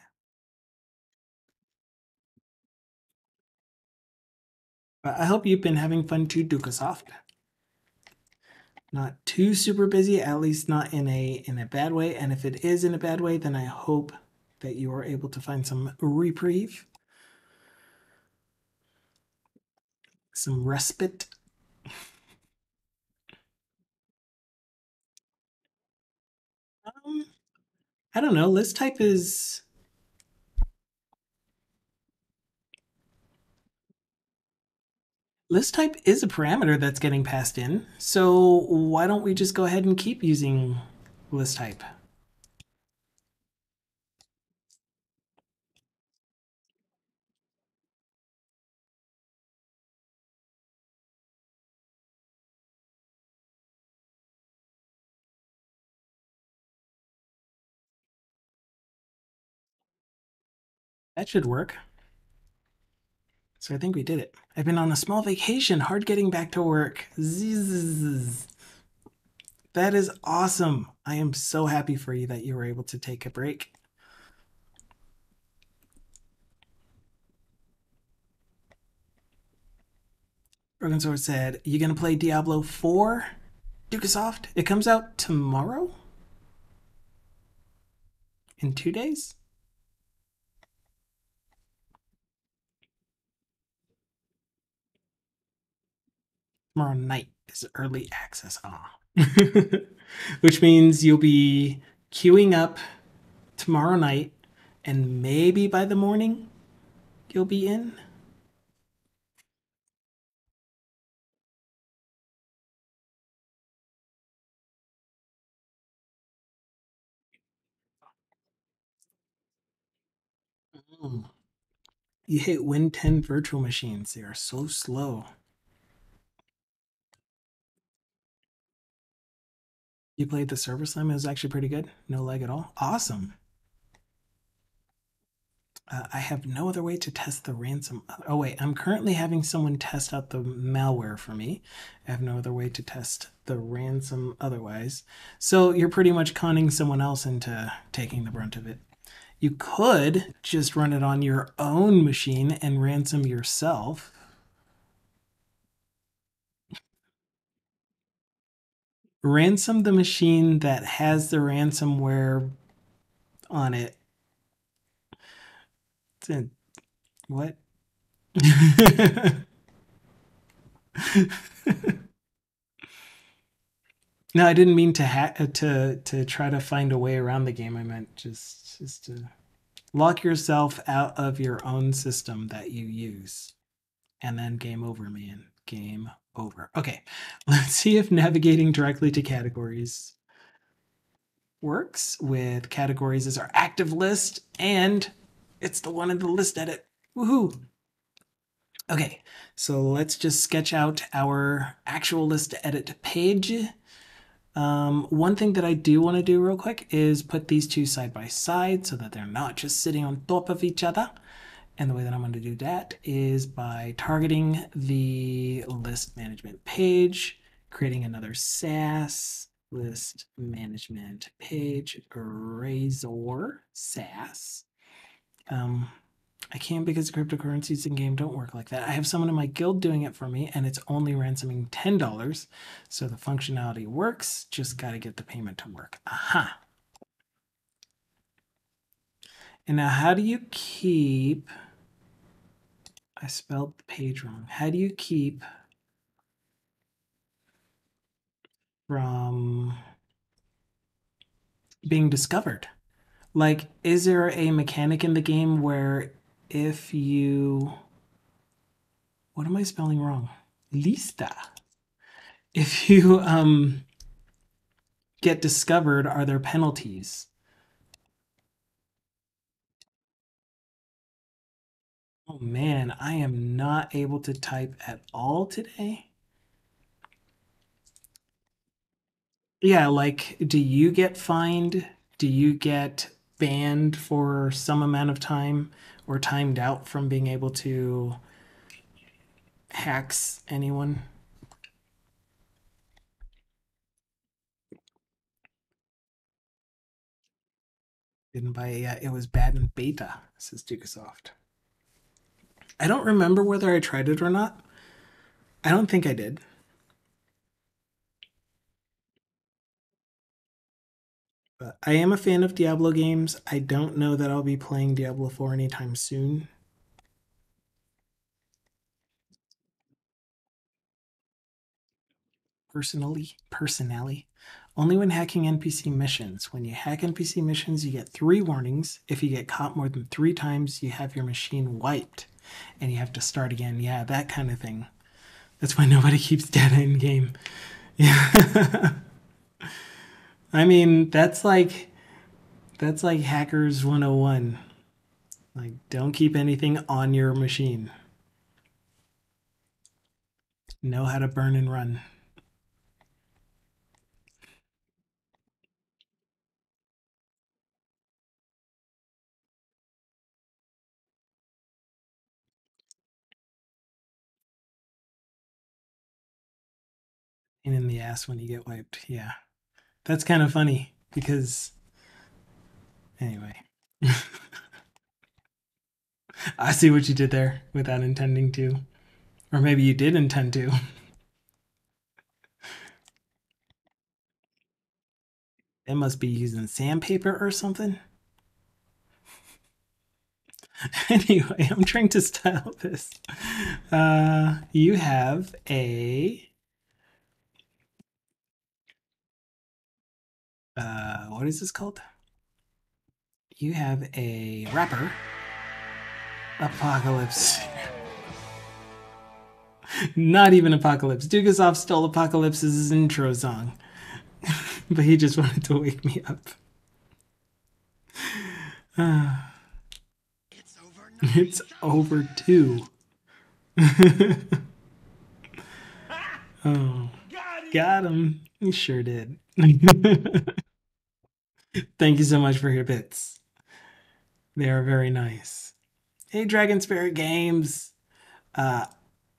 But I hope you've been having fun too, Dukasoft. Not too super busy, at least not in a bad way. And if it is in a bad way, then I hope that you are able to find some reprieve, some respite. Um, I don't know. List type is a parameter that's getting passed in. So why don't we just go ahead and keep using list type? That should work. So I think we did it. I've been on a small vacation, hard getting back to work. Zzz. That is awesome. I am so happy for you that you were able to take a break. Broken Sword said, "You gonna play Diablo 4, Dukasoft? It comes out tomorrow? In 2 days? Tomorrow night is early access. Ah. Which means you'll be queuing up tomorrow night, and maybe by the morning you'll be in. Mm. You hate Win 10 virtual machines. They are so slow. You played the server slam. It was actually pretty good. No lag at all. Awesome. I have no other way to test the ransom. Oh, wait. I'm currently having someone test out the malware for me. I have no other way to test the ransom otherwise. So you're pretty much conning someone else into taking the brunt of it. You could just run it on your own machine and ransom yourself. Ransom the machine that has the ransomware on it. What? No, I didn't mean to to try to find a way around the game. I meant just to lock yourself out of your own system that you use. And then game over, man. Game over. Okay, let's see if navigating directly to categories works with categories as our active list, and it's the one in the list edit. Woohoo! Okay, so let's just sketch out our actual list edit page. One thing that I do want to do real quick is put these two side by side so that they're not just sitting on top of each other. And the way that I'm going to do that is by targeting the list management page, creating another SAS list management page, Blazor SAS. I can't because cryptocurrencies in game don't work like that. I have someone in my guild doing it for me, and it's only ransoming $10. So the functionality works, just got to get the payment to work. Aha. And now how do you keep... I spelled the page wrong. How do you keep from being discovered? Like, is there a mechanic in the game where if you... What am I spelling wrong? Lista. If you get discovered, are there penalties? Oh man, I am not able to type at all today. Yeah, like, do you get fined? Do you get banned for some amount of time or timed out from being able to hacks anyone? Didn't buy it yet. It was bad in beta, says Dukasoft. I don't remember whether I tried it or not. I don't think I did. But I am a fan of Diablo games. I don't know that I'll be playing Diablo 4 anytime soon. Personally, only when hacking NPC missions. When you hack NPC missions, you get 3 warnings. If you get caught more than 3 times, you have your machine wiped and you have to start again. Yeah, that kind of thing. That's why nobody keeps data in game. Yeah. I mean, that's like hackers 101. Like, don't keep anything on your machine. Know how to burn and run. And in the ass when you get wiped. Yeah. That's kind of funny because, anyway. I see what you did there without intending to. Or maybe you did intend to. It must be using sandpaper or something. Anyway, I'm trying to style this. You have a... what is this called? You have a rapper. Apocalypse. Not even Apocalypse. Dugasoff stole Apocalypse's intro song. But he just wanted to wake me up. It's over 2. Oh, got him. You sure did. Thank you so much for your bits. They are very nice. Hey, Dragon Spirit Games. Uh,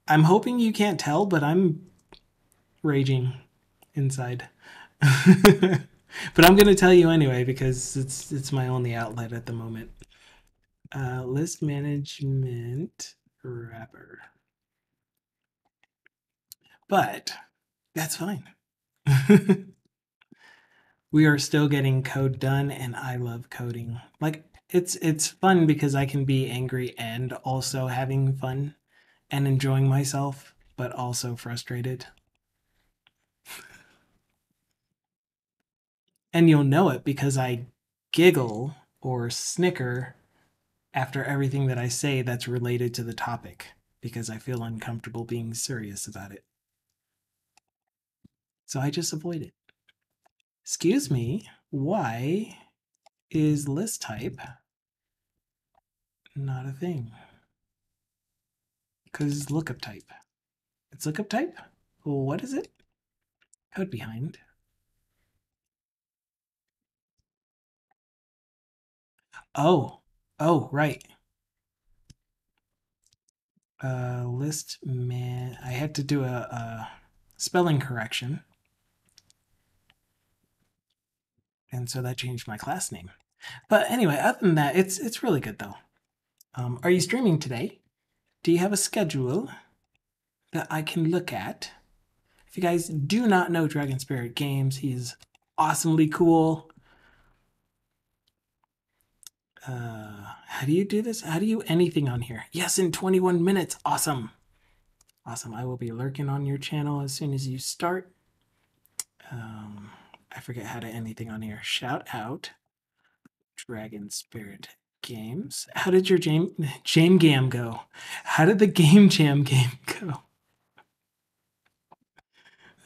I'm hoping you can't tell, but I'm raging inside. But I'm gonna tell you anyway because it's my only outlet at the moment. List management wrapper. But that's fine. We are still getting code done, and I love coding. Like it's fun because I can be angry and also having fun and enjoying myself, but also frustrated. And you'll know it because I giggle or snicker after everything that I say that's related to the topic because I feel uncomfortable being serious about it. So I just avoid it. Excuse me, why is list type not a thing? Because it's lookup type. It's lookup type? Well, what is it? Code behind. Oh, oh, right. List man. I had to do a spelling correction, and so that changed my class name. But anyway, other than that, it's really good though. Are you streaming today? Do you have a schedule that I can look at? If you guys do not know Dragon Spirit Games, he's awesomely cool. How do you do this? How do you anything on here? Yes, in 21 minutes. Awesome. Awesome. I will be lurking on your channel as soon as you start. I forget how to anything on here. Shout out Dragon Spirit Games. How did your Jam Gam go? How did the Game Jam game go?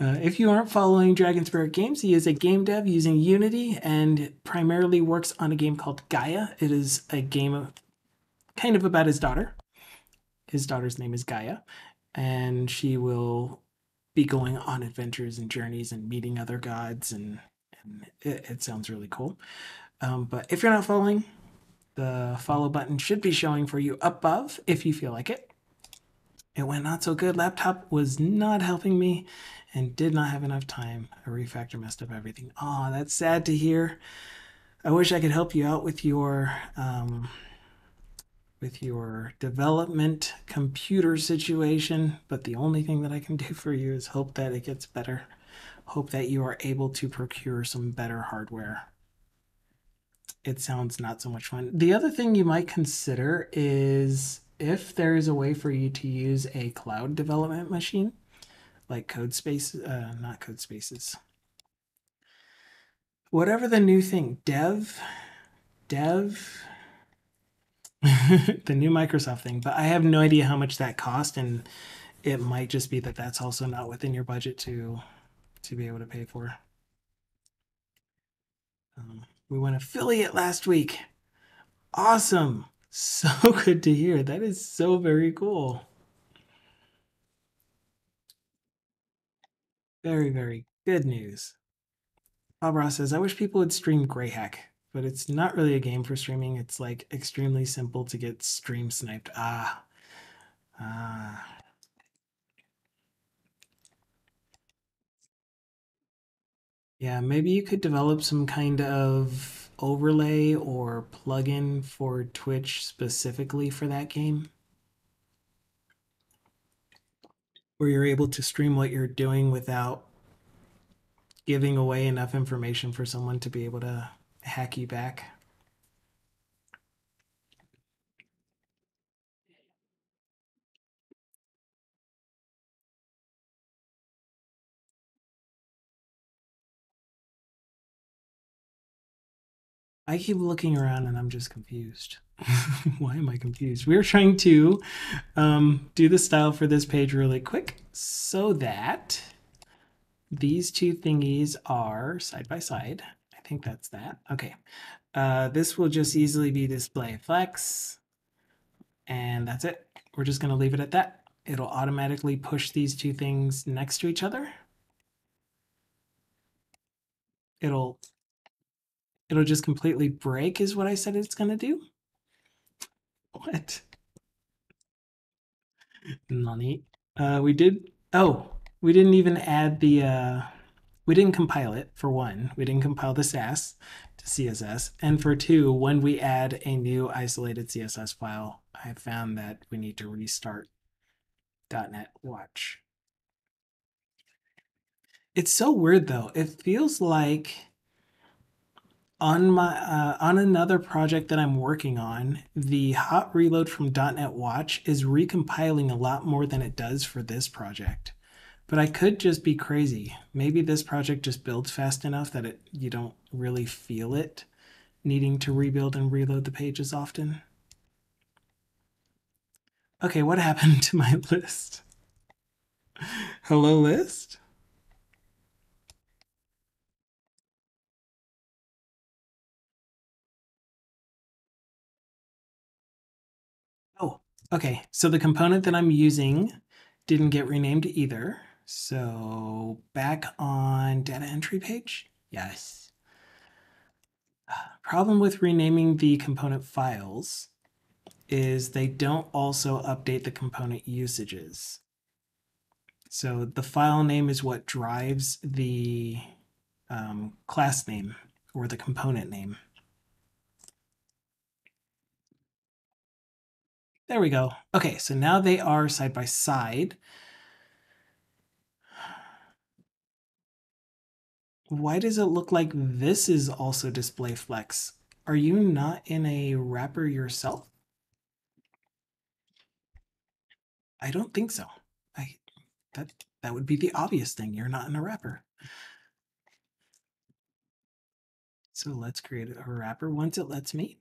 If you aren't following Dragon Spirit Games, he is a game dev using Unity and primarily works on a game called Gaia. It is a game kind of about his daughter. His daughter's name is Gaia, and she will be going on adventures and journeys and meeting other gods, and it sounds really cool. But if you're not following, the follow button should be showing for you above if you feel like it. It went not so good. Laptop was not helping me and did not have enough time. A refactor messed up everything. Oh, that's sad to hear. I wish I could help you out with your development computer situation, but the only thing that I can do for you is hope that it gets better. Hope that you are able to procure some better hardware. It sounds not so much fun. The other thing you might consider is if there is a way for you to use a cloud development machine, like not Code Spaces. Whatever the new thing, dev, the new Microsoft thing. But I have no idea how much that cost, and it might just be that that's also not within your budget to be able to pay for. We went affiliate last week. Awesome. So good to hear. That is so very cool. Very, very good news. Bob Ross says, I wish people would stream Greyhack, but it's not really a game for streaming. It's like extremely simple to get stream sniped. Ah. Yeah, maybe you could develop some kind of overlay or plugin for Twitch specifically for that game, where you're able to stream what you're doing without giving away enough information for someone to be able to hack you back. I keep looking around and I'm just confused. Why am I confused? We're trying to do the style for this page really quick so that these two thingies are side by side. I think that's that. Okay. This will just easily be display flex. And that's it. We're just going to leave it at that. It'll automatically push these two things next to each other. It'll just completely break is what I said it's going to do. What? Nani? We did. Oh, we didn't even add the. We didn't compile it for one. We didn't compile the SAS to CSS, and for two, when we add a new isolated CSS file, I found that we need to restart .NET Watch. It's so weird though. It feels like on another project that I'm working on, the hot reload from .NET Watch is recompiling a lot more than it does for this project. But I could just be crazy. Maybe this project just builds fast enough that you don't really feel it needing to rebuild and reload the pages often. Okay, what happened to my list? Hello, list? Oh, okay. So the component that I'm using didn't get renamed either. So back on data entry page. Yes. Problem with renaming the component files is they don't also update the component usages. So the file name is what drives the class name or the component name. There we go. Okay, so now they are side by side. Why does it look like this is also display flex? Are you not in a wrapper yourself? I don't think so. That would be the obvious thing. You're not in a wrapper. So let's create a wrapper once it lets me.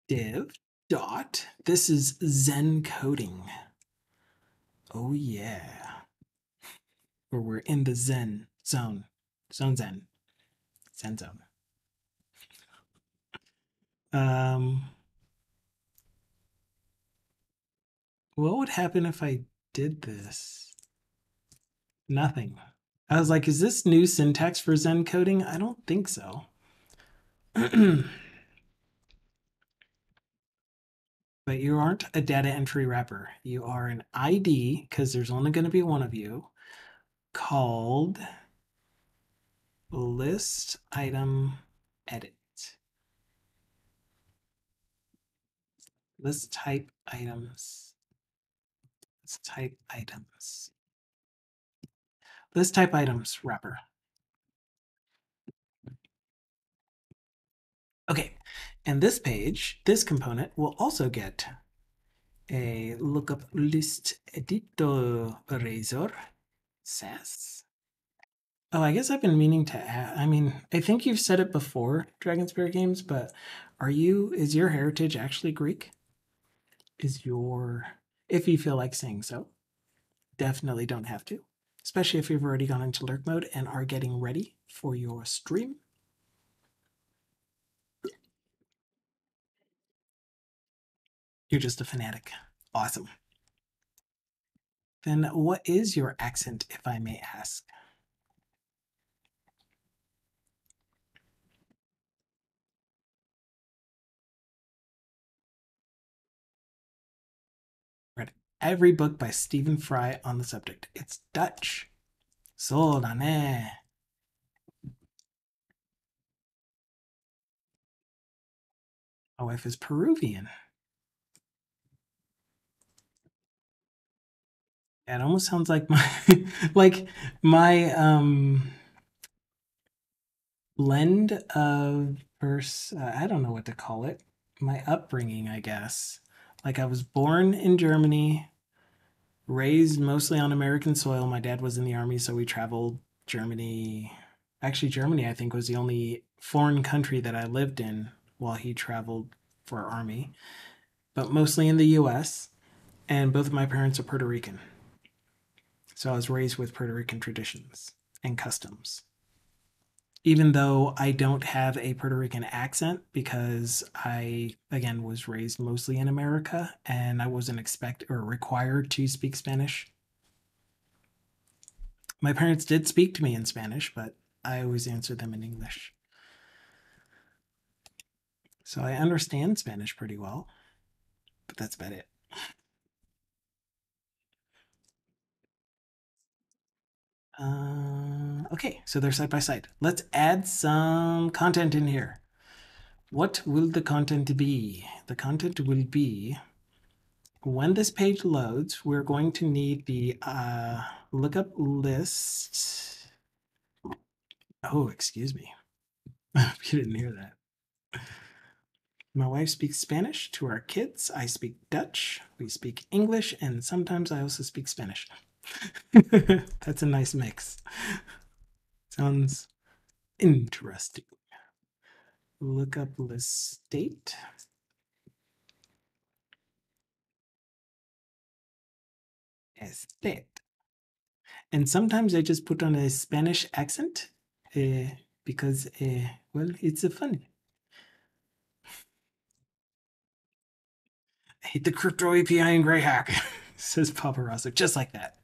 Div dot. This is Zen coding. Oh yeah. Or we're in the Zen zone. Zone Zen. Zen zone. What would happen if I did this? Nothing. I was like, is this new syntax for Zen coding? I don't think so. But you aren't a data entry wrapper. You are an ID, because there's only going to be one of you, called list item edit. List type items. List type items. List type items wrapper. Okay, and this page, this component will also get a lookup list editor Blazor SAS. Oh, I guess I've been meaning to add. I mean, I think you've said it before, Dragon Spirit Games, but is your heritage actually Greek? If you feel like saying so, definitely don't have to, especially if you've already gone into lurk mode and are getting ready for your stream. You're just a fanatic. Awesome. Then what is your accent, if I may ask? Read every book by Stephen Fry on the subject. It's Dutch. So da ne. My wife is Peruvian. It almost sounds like my like my blend of I don't know what to call it. My upbringing, I guess. Like I was born in Germany, raised mostly on American soil. My dad was in the army, so we traveled Germany. Actually, Germany, I think, was the only foreign country that I lived in while he traveled for our army, but mostly in the US. And both of my parents are Puerto Rican. So I was raised with Puerto Rican traditions and customs. even though I don't have a Puerto Rican accent because I, again, was raised mostly in America and I wasn't expected or required to speak Spanish. My parents did speak to me in Spanish, but I always answered them in English. So I understand Spanish pretty well, but that's about it. Okay, so they're side by side. Let's add some content in here. What will the content be? The content will be, when this page loads, we're going to need the lookup list. Oh, excuse me. You didn't hear that. My wife speaks Spanish to our kids. I speak Dutch. We speak English, and sometimes I also speak Spanish. That's a nice mix. Sounds interesting. Lookup list state. Estate. And sometimes I just put on a Spanish accent because, well, it's fun. I hate the crypto API and gray hack, says Papa Rosso, just like that.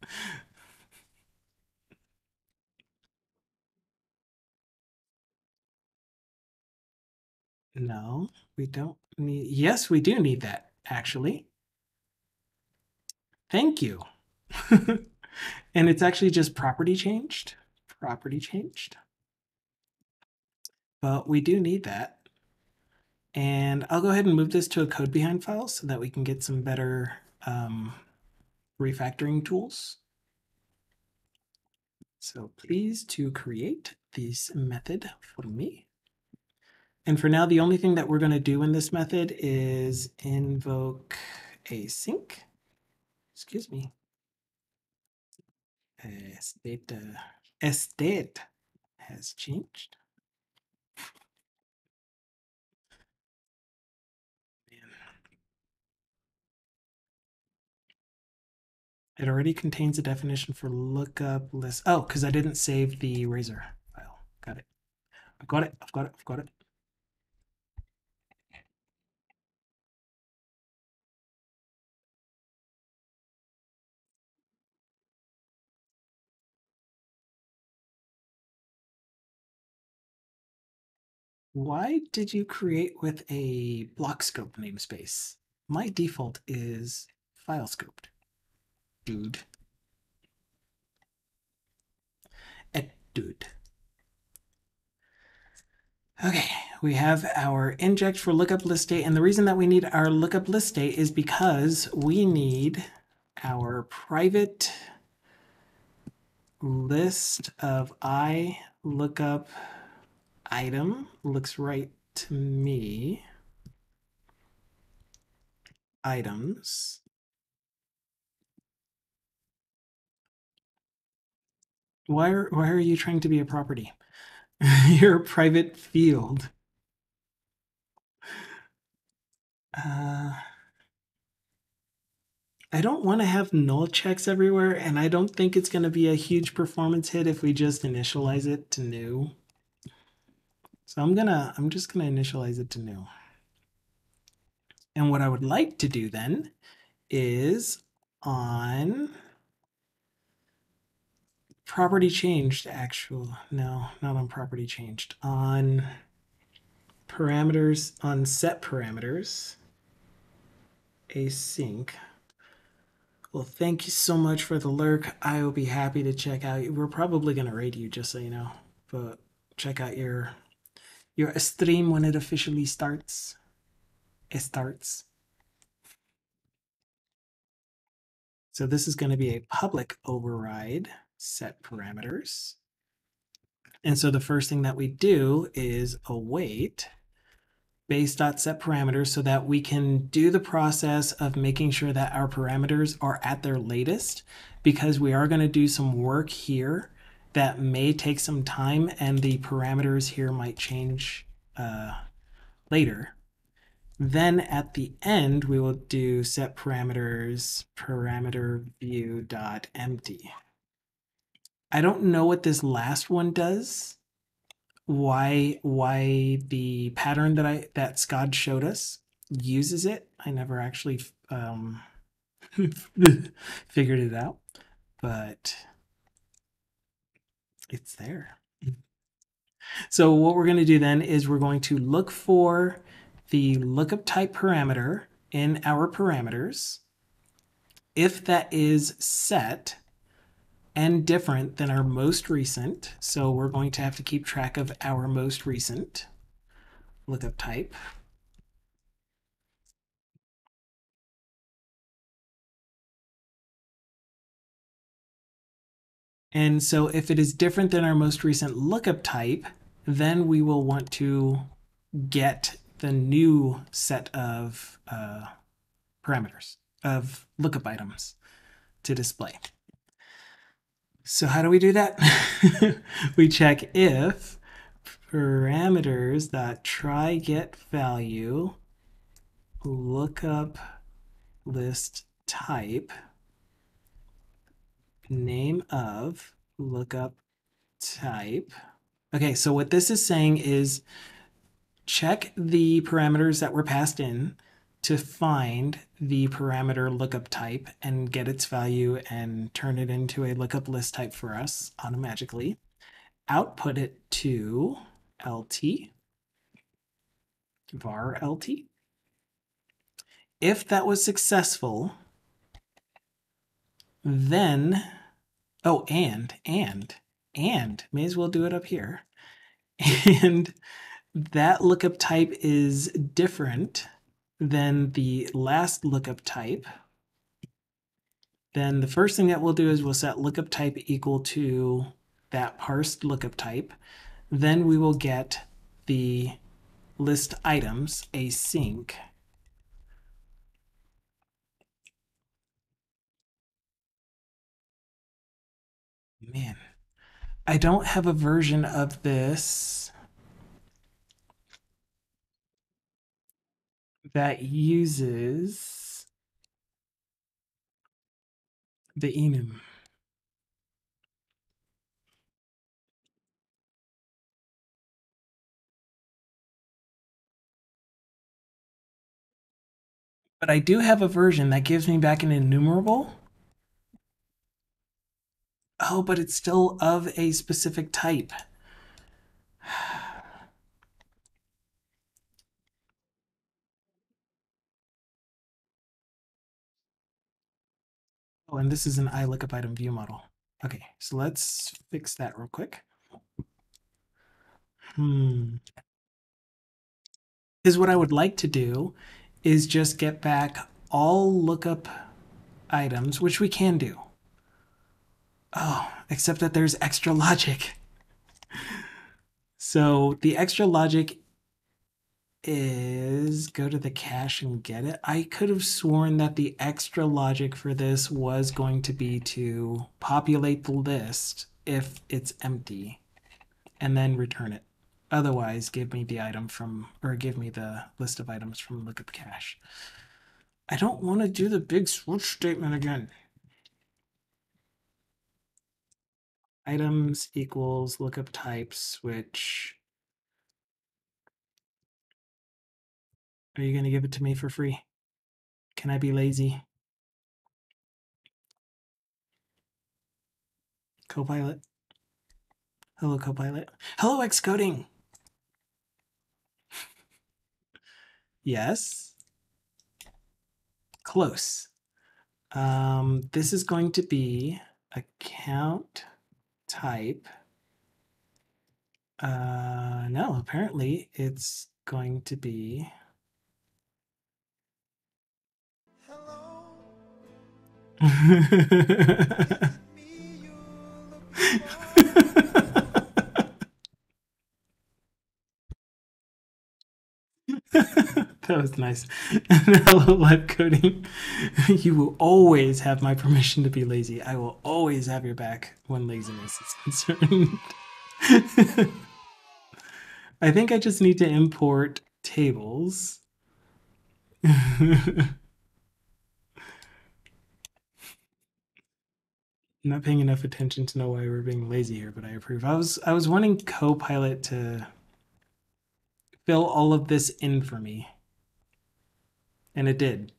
No, we don't need. Yes, we do need that, actually. Thank you. And it's actually just property changed. Property changed. But we do need that. And I'll go ahead and move this to a code behind file so that we can get some better refactoring tools. So please to create this method for me. And for now, the only thing that we're going to do in this method is invoke async. Excuse me. State has changed. Man. It already contains a definition for lookup list. Oh, because I didn't save the razor file. Got it. I've got it. I've got it. I've got it. Why did you create with a block scope namespace? My default is file scoped. Dude. Dude. Okay, we have our inject for lookup list state, and the reason that we need our lookup list state is because we need our private list of I lookup item. Looks right to me. Items. Why are you trying to be a property? You're a private field. I don't want to have null checks everywhere, and I don't think it's going to be a huge performance hit if we just initialize it to new. So I'm just gonna initialize it to new. And what I would like to do then is on property changed actual, no, not on property changed, on parameters, on set parameters, async. Well, thank you so much for the lurk. I will be happy to check out. We're probably gonna raid you, just so you know, but check out your stream when it officially starts. It starts. So this is going to be a public override set parameters. And so the first thing that we do is await base.set parameters so that we can do the process of making sure that our parameters are at their latest, because we are going to do some work here that may take some time and the parameters here might change later. Then at the end, we will do set parameters parameter view dot empty. I don't know what this last one does. why the pattern that Scott showed us uses it. I never actually figured it out, but it's there. So what we're going to do then is we're going to look for the lookup type parameter in our parameters. If that is set and different than our most recent, so we're going to have to keep track of our most recent lookup type. And so if it is different than our most recent lookup type, then we will want to get the new set of parameters, of lookup items to display. So how do we do that? We check if parameters that try get value lookup list type name of lookup type. Okay, so what this is saying is check the parameters that were passed in to find the parameter lookup type and get its value and turn it into a lookup list type for us automatically. Output it to LT, var LT. If that was successful, then, oh, and, may as well do it up here. And that lookup type is different than the last lookup type. Then the first thing that we'll do is we'll set lookup type equal to that parsed lookup type. Then we will get the list items async. Man, I don't have a version of this that uses the enum. But I do have a version that gives me back an enumerable. Oh, but it's still of a specific type. Oh, and this is an iLookup item view model. Okay, so let's fix that real quick. Is what I would like to do is just get back all lookup items, which we can do. Oh, except that there's extra logic. So the extra logic is go to the cache and get it. I could have sworn that the extra logic for this was going to be to populate the list if it's empty and then return it. Otherwise, give me the item from, or give me the list of items from lookup cache. I don't want to do the big switch statement again. Items equals lookup type switch. Are you going to give it to me for free? Can I be lazy? Copilot. Hello, Copilot. Hello, Xcoding. Yes. Close. This is going to be account type. No, apparently it's going to be. That was nice. Hello, live coding. You will always have my permission to be lazy. I will always have your back when laziness is concerned. I think I just need to import tables. I'm not paying enough attention to know why we're being lazy here, but I approve. I was wanting Copilot to fill all of this in for me, and it did.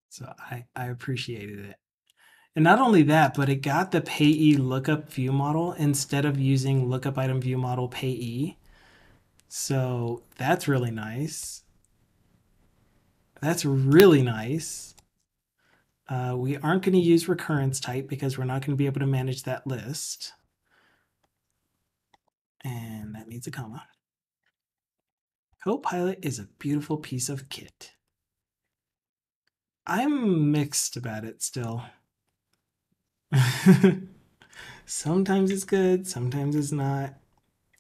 So I appreciated it. And not only that, but it got the payee lookup view model instead of using lookup item view model payee. So that's really nice. That's really nice. We aren't going to use recurrence type because we're not going to be able to manage that list. And that needs a comma. Copilot is a beautiful piece of kit. I'm mixed about it still. Sometimes it's good, sometimes it's not.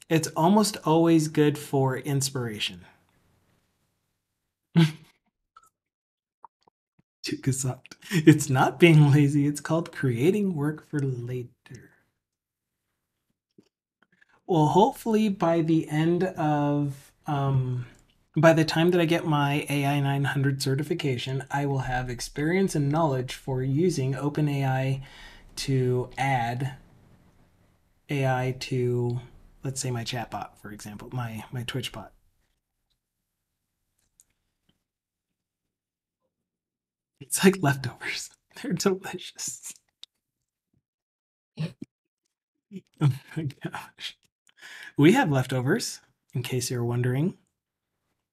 It's almost always good for inspiration. It's not being lazy, it's called creating work for later. Well, hopefully by the time that I get my AI 900 certification, I will have experience and knowledge for using OpenAI to add AI to, let's say, my chatbot, for example, my Twitch bot. It's like leftovers. They're delicious. Oh my gosh. We have leftovers, in case you're wondering.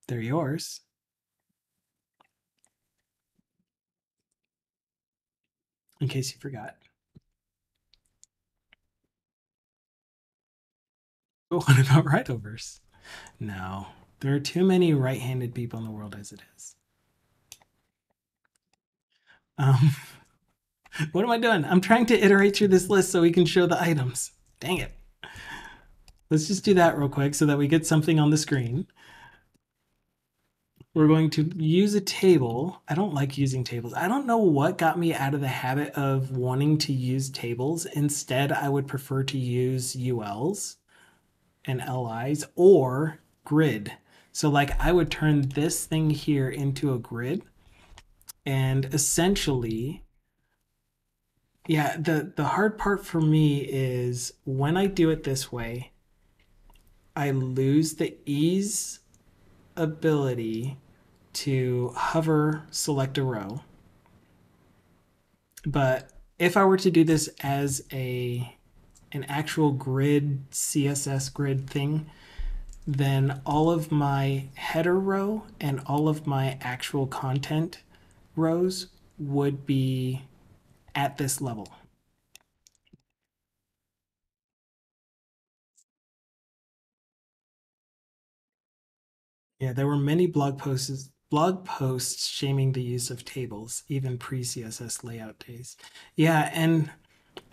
They're yours. In case you forgot. But what about right-overs? No. There are too many right-handed people in the world as it is. Um, what am I doing? I'm trying to iterate through this list so we can show the items. Dang it. Let's just do that real quick so that we get something on the screen. We're going to use a table. I don't like using tables. I don't know what got me out of the habit of wanting to use tables. Instead, I would prefer to use ULs and LIs or grid. So like I would turn this thing here into a grid, and essentially, yeah, the hard part for me is when I do it this way, I lose the ease ability to hover select a row. But if I were to do this as an actual grid CSS grid thing, then all of my header row and all of my actual content rows would be at this level. Yeah, there were many blog posts shaming the use of tables, even pre-CSS layout days. Yeah, and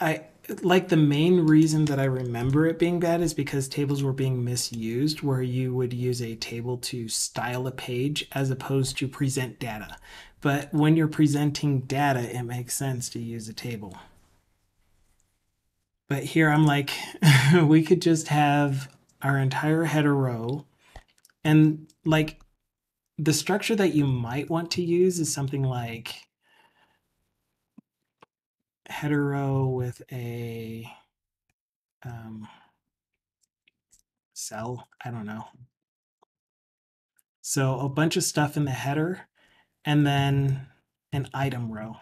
I like the main reason that I remember it being bad is because tables were being misused, where you would use a table to style a page as opposed to present data. But when you're presenting data, it makes sense to use a table. But here I'm like, we could just have our entire header row, and like the structure that you might want to use is something like header row with a cell. I don't know. So a bunch of stuff in the header and then an item row,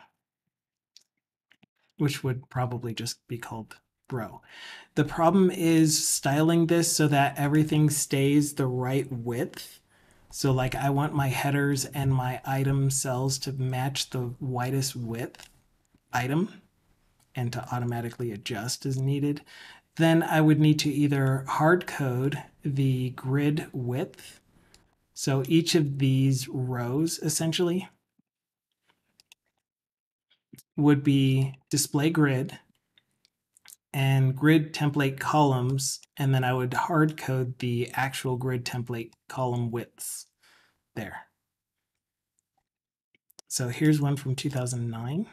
which would probably just be called row. The problem is styling this so that everything stays the right width. So like I want my headers and my item cells to match the widest width item and to automatically adjust as needed. Then I would need to either hard code the grid width. So each of these rows essentially would be display grid and grid template columns, and then I would hard code the actual grid template column widths there. So here's one from 2009.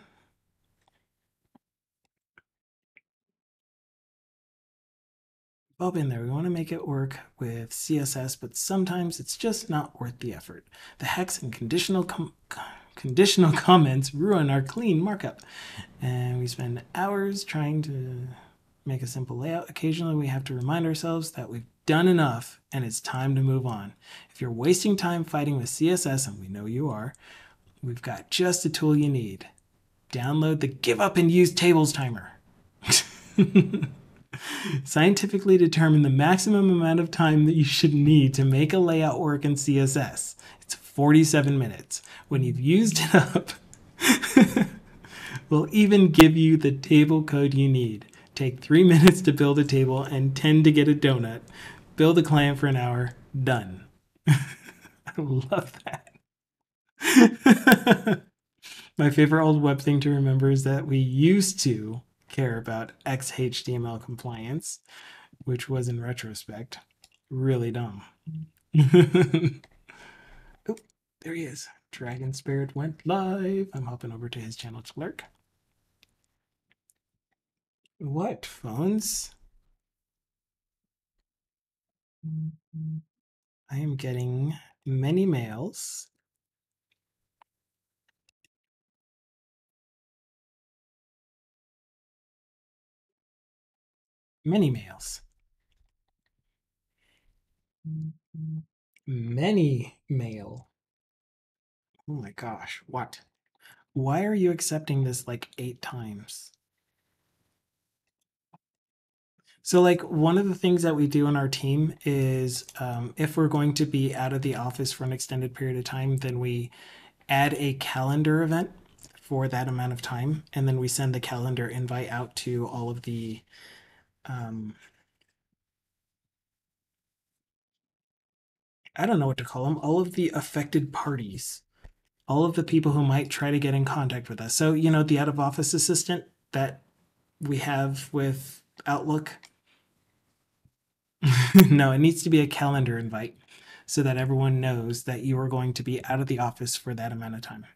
Bob in there, we want to make it work with CSS, but sometimes it's just not worth the effort. The hex and conditional conditional comments ruin our clean markup. And we spend hours trying to make a simple layout. Occasionally, we have to remind ourselves that we've done enough and it's time to move on. If you're wasting time fighting with CSS, and we know you are, we've got just the tool you need. Download the Give Up and Use Tables timer. Scientifically determine the maximum amount of time that you should need to make a layout work in CSS. It's 47 minutes. When you've used it up, we'll even give you the table code you need. Take 3 minutes to build a table and 10 to get a donut. Build a client for an hour. Done. I love that. My favorite old web thing to remember is that we used to care about XHTML compliance, which was in retrospect really dumb. Oh, there he is. Dragon Spirit went live. I'm hopping over to his channel to lurk. What phones? I am getting many mails. Many mails. Many mail. Oh my gosh, what? Why are you accepting this like 8 times? So, like, one of the things that we do in our team is if we're going to be out of the office for an extended period of time, then we add a calendar event for that amount of time. And then we send the calendar invite out to all of the I don't know what to call them, all of the affected parties, all of the people who might try to get in contact with us. So, you know, the out of office assistant that we have with Outlook. No, it needs to be a calendar invite so that everyone knows that you are going to be out of the office for that amount of time.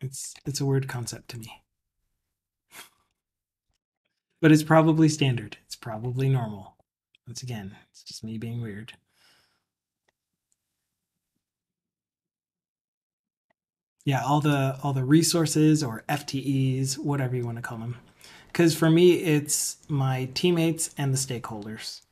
It's a weird concept to me. But it's probably standard. It's probably normal. Once again, it's just me being weird. Yeah, all the resources or FTEs, whatever you want to call them. Because for me, it's my teammates and the stakeholders.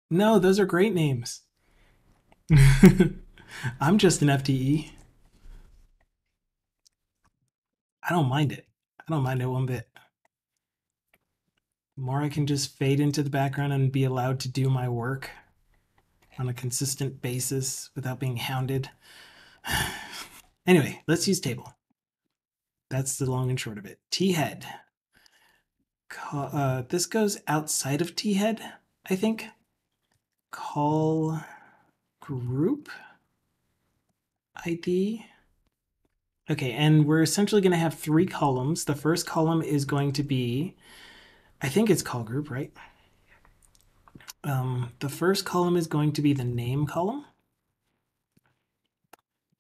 No, those are great names. I'm just an FTE. I don't mind it. I don't mind it one bit. The more I can just fade into the background and be allowed to do my work on a consistent basis without being hounded. Anyway, let's use table. That's the long and short of it. T-head. This goes outside of T-head, I think. Call group ID. Okay, and we're essentially going to have 3 columns. The first column is going to be, I think it's call group, right? The first column is going to be the name column.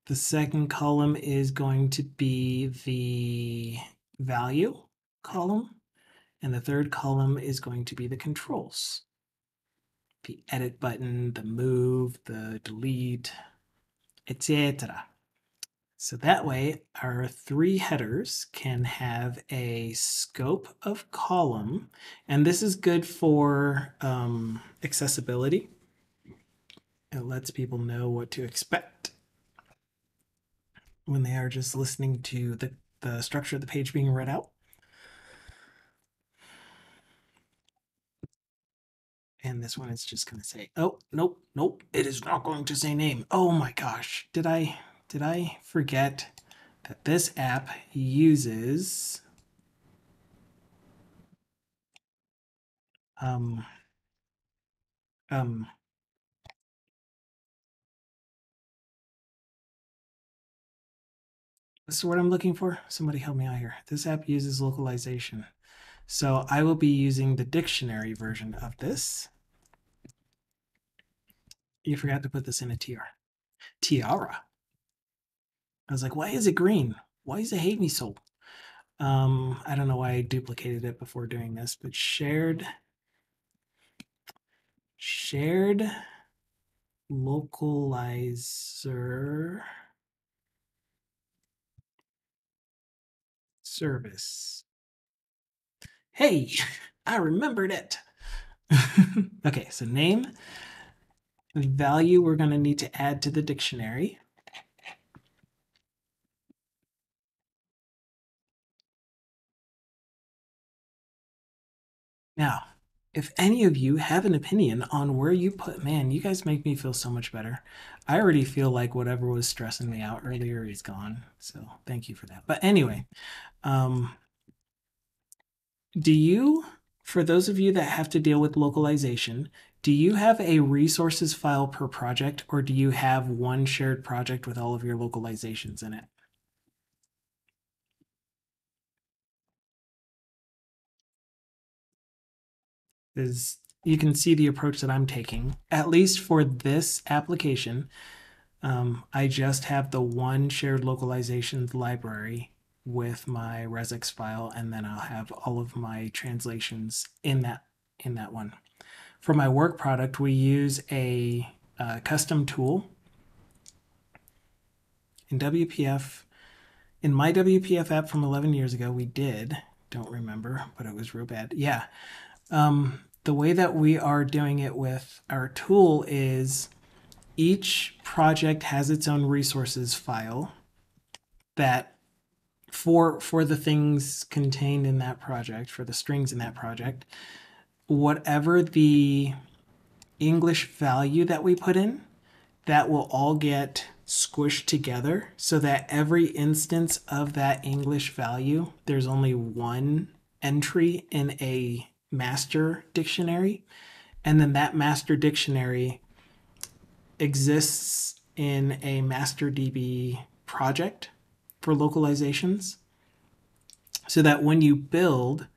The second column is going to be the value column. And the third column is going to be the controls. The edit button, the move, the delete, etc. So that way our 3 headers can have a scope of column, and this is good for accessibility. It lets people know what to expect when they are just listening to the structure of the page being read out. And this one is just going to say, oh, nope, nope, it is not going to say name. Oh my gosh, did I forget that this app uses um, what's the word I'm looking for? Somebody help me out here. This app uses localization. So I will be using the dictionary version of this. You forgot to put this in a TR. Tiara. I was like, why is it green? Why does it hate me so? I don't know why I duplicated it before doing this, but shared localizer service. Hey, I remembered it. Okay, so name, value we're going to need to add to the dictionary. Now, if any of you have an opinion on where you put, man, you guys make me feel so much better. I already feel like whatever was stressing me out earlier is gone. So thank you for that. But anyway, do you, for those of you that have to deal with localization, do you have a resources file per project, or do you have one shared project with all of your localizations in it? Is you can see the approach that I'm taking, at least for this application. I just have the one shared localizations library with my resx file, and then I'll have all of my translations in that one. For my work product, we use a custom tool in WPF. In my WPF app from 11 years ago, we did. Don't remember, but it was real bad. Yeah. The way that we are doing it with our tool is each project has its own resources file that for the things contained in that project, for the strings in that project, whatever the English value that we put in, that will all get squished together so that every instance of that English value, there's only one entry in a master dictionary. And then that master dictionary exists in a MasterDB project for localizations so that when you build,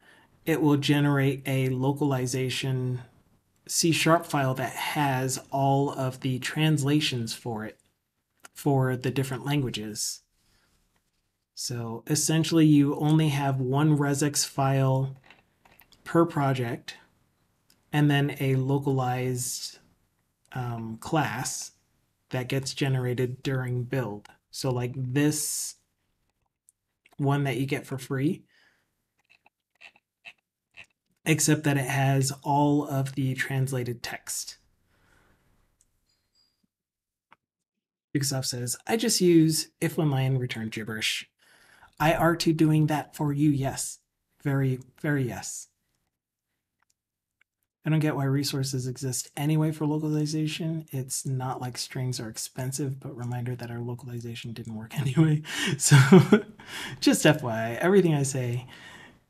it will generate a localization C# file that has all of the translations for it for the different languages. So essentially, you only have one resx file per project and then a localized class that gets generated during build. So like this one that you get for free, except that it has all of the translated text. Microsoft says, I just use if when line return gibberish. IR2 doing that for you, yes. Very, very yes. I don't get why resources exist anyway for localization. It's not like strings are expensive, but reminder that our localization didn't work anyway. So just FYI, everything I say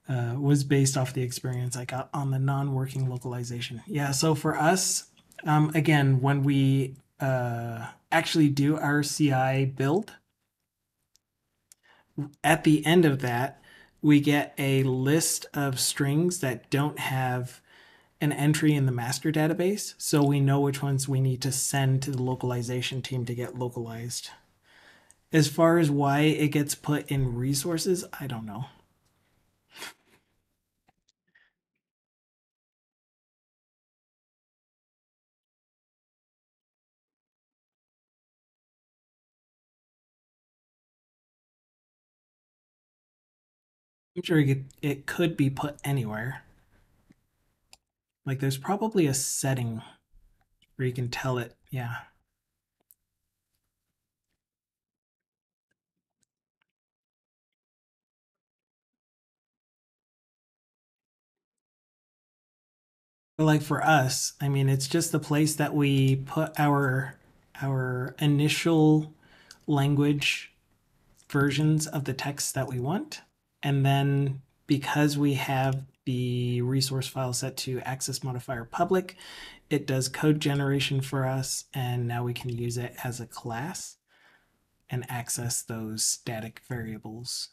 was based off the experience I got on the non-working localization. Yeah, so for us, again, when we actually do our CI build, at the end of that, we get a list of strings that don't have an entry in the master database, so we know which ones we need to send to the localization team to get localized. As far as why it gets put in resources, I don't know. I'm sure it could be put anywhere. Like there's probably a setting where you can tell it, yeah. But like for us, I mean, it's just the place that we put our initial language versions of the text that we want. And then because we have the resource file set to access modifier public, it does code generation for us. And now we can use it as a class and access those static variables.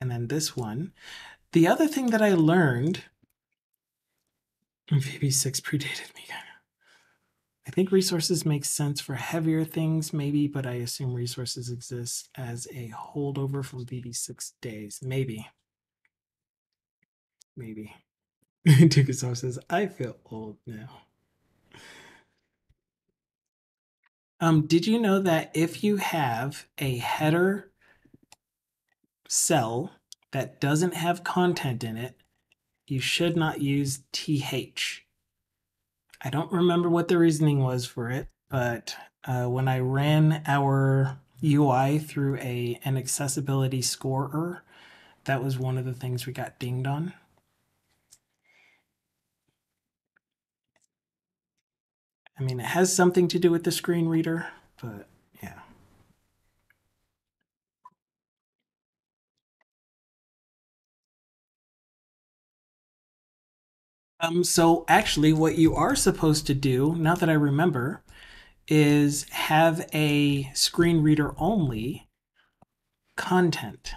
And then this one, the other thing that I learned, VB6 predated me. I think resources make sense for heavier things, maybe, but I assume resources exist as a holdover from BB6 days. Maybe. Maybe. Tukasaur says, I feel old now. Did you know that if you have a header cell that doesn't have content in it, you should not use TH? I don't remember what the reasoning was for it, but when I ran our UI through an accessibility scorer, that was one of the things we got dinged on. I mean, it has something to do with the screen reader, but yeah. So actually, what you are supposed to do, now that I remember, is have a screen reader only content.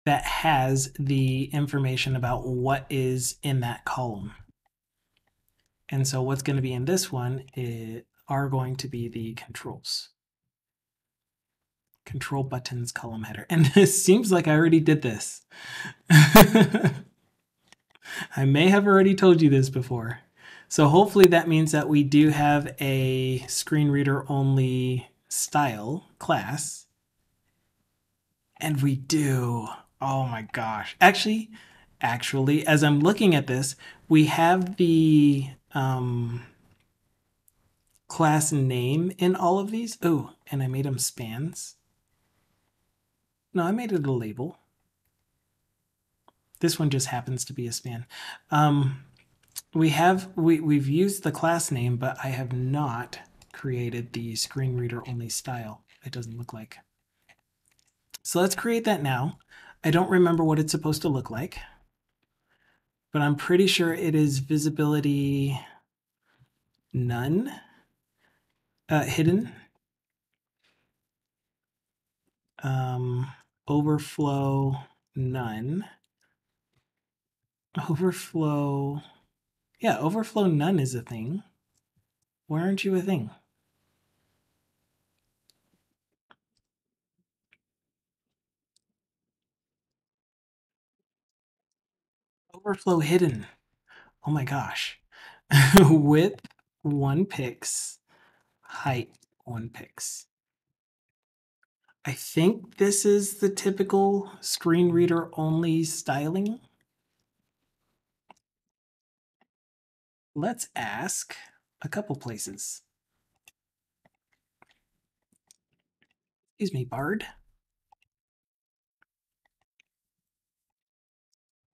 That has the information about what is in that column. And so what's going to be in this one are going to be the controls. Control buttons, column header. And it seems like I already did this. I may have already told you this before. So hopefully that means that we do have a screen reader only style class. And we do. Oh my gosh. Actually, as I'm looking at this, we have the class name in all of these. Oh, and I made them spans. No, I made it a label. This one just happens to be a span. We've used the class name, but I have not created the screen reader only style. It doesn't look like. So let's create that now. I don't remember what it's supposed to look like, but I'm pretty sure it is visibility none, hidden, overflow none, overflow. Yeah, overflow none is a thing. Why aren't you a thing? Overflow hidden. Oh my gosh. Width 1 pix, height 1 pix. I think this is the typical screen reader only styling. Let's ask a couple places. Excuse me, Bard.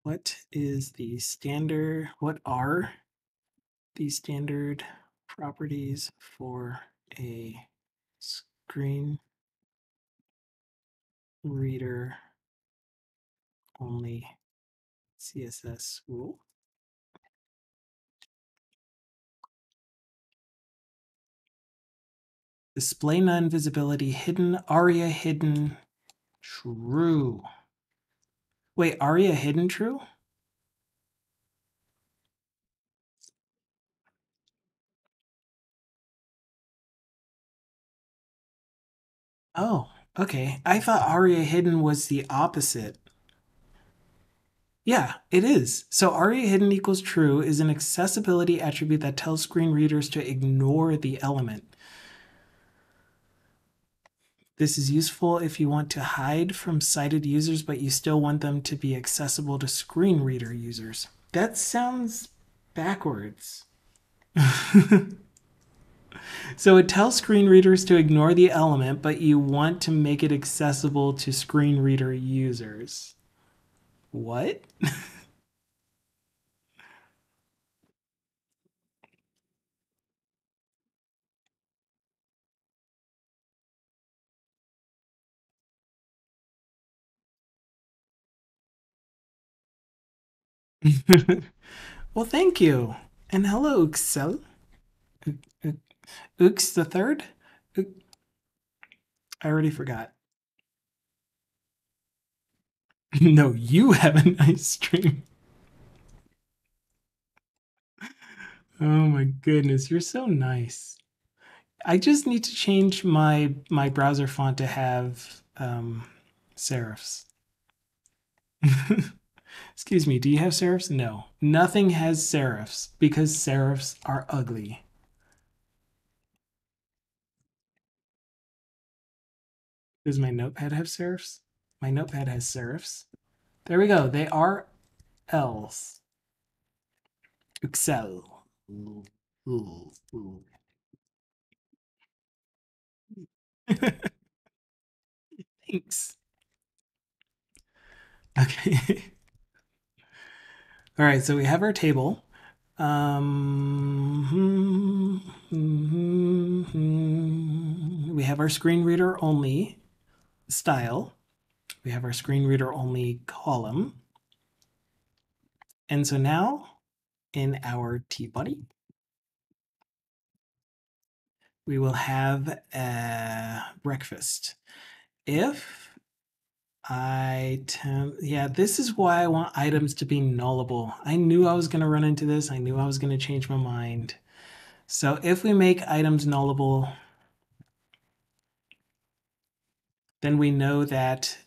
What is the standard? What are the standard properties for a screen reader only CSS rule? Display none, visibility hidden, aria hidden, true. Wait, aria hidden true? Oh, okay. I thought aria hidden was the opposite. Yeah, it is. So aria hidden equals true is an accessibility attribute that tells screen readers to ignore the element. This is useful if you want to hide from sighted users, but you still want them to be accessible to screen reader users. That sounds backwards. So it tells screen readers to ignore the element, but you want to make it accessible to screen reader users. What? Well, thank you. And hello, Uxel. Ux the third? I already forgot. No, you have a nice stream. Oh my goodness, you're so nice. I just need to change my browser font to have serifs. Excuse me, do you have serifs? No. Nothing has serifs because serifs are ugly. Does my notepad have serifs? My notepad has serifs. There we go. They are L's. Excel. Thanks. Okay. All right, so we have our table. We have our screen reader only style. We have our screen reader only column. And so now in our T-body, we will have a breakfast. If yeah, this is why I want items to be nullable. I knew I was going to run into this. I knew I was going to change my mind. So if we make items nullable, then we know that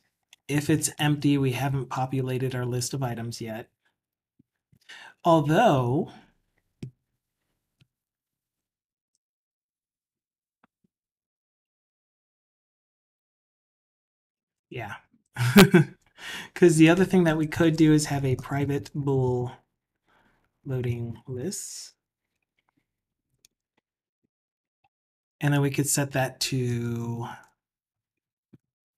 if it's empty, we haven't populated our list of items yet. Although, yeah. Because the other thing that we could do is have a private bool loading list. And then we could set that to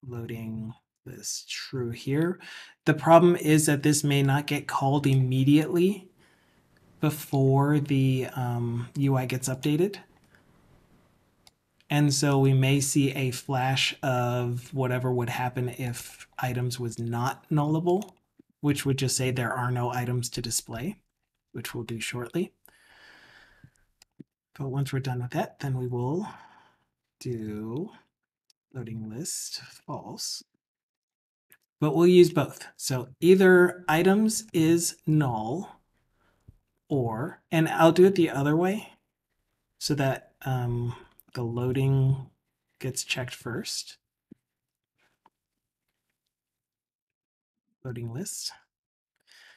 loading list true here. The problem is that this may not get called immediately before the UI gets updated. And so we may see a flash of whatever would happen if items was not nullable, which would just say there are no items to display, which we'll do shortly. But once we're done with that, then we will do loading list false. But we'll use both. So either items is null or, and I'll do it the other way so that the loading gets checked first. Loading list.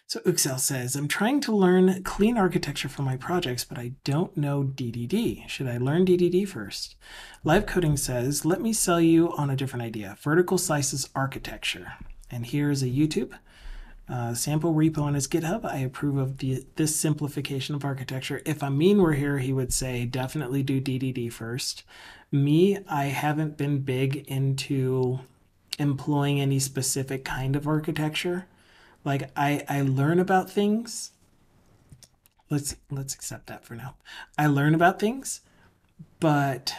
So Uxel says, I'm trying to learn clean architecture for my projects, but I don't know DDD. Should I learn DDD first? Live Coding says, let me sell you on a different idea. Vertical slices architecture. And here's a YouTube sample repo on his GitHub. I approve of this simplification of architecture. If Amin were here, he would say, definitely do DDD first. Me, I haven't been big into employing any specific kind of architecture. Like I learn about things. Let's accept that for now. I learn about things, but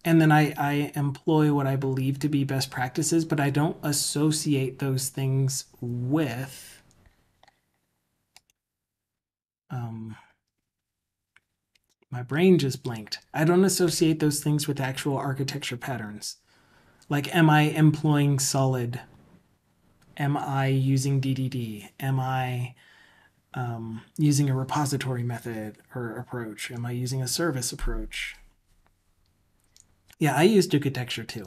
and then I employ what I believe to be best practices, but I don't associate those things with my brain just blanked. I don't associate those things with actual architecture patterns. Like, am I employing solid? Am I using DDD? Am I using a repository method or approach? Am I using a service approach? Yeah, I use Architecture too.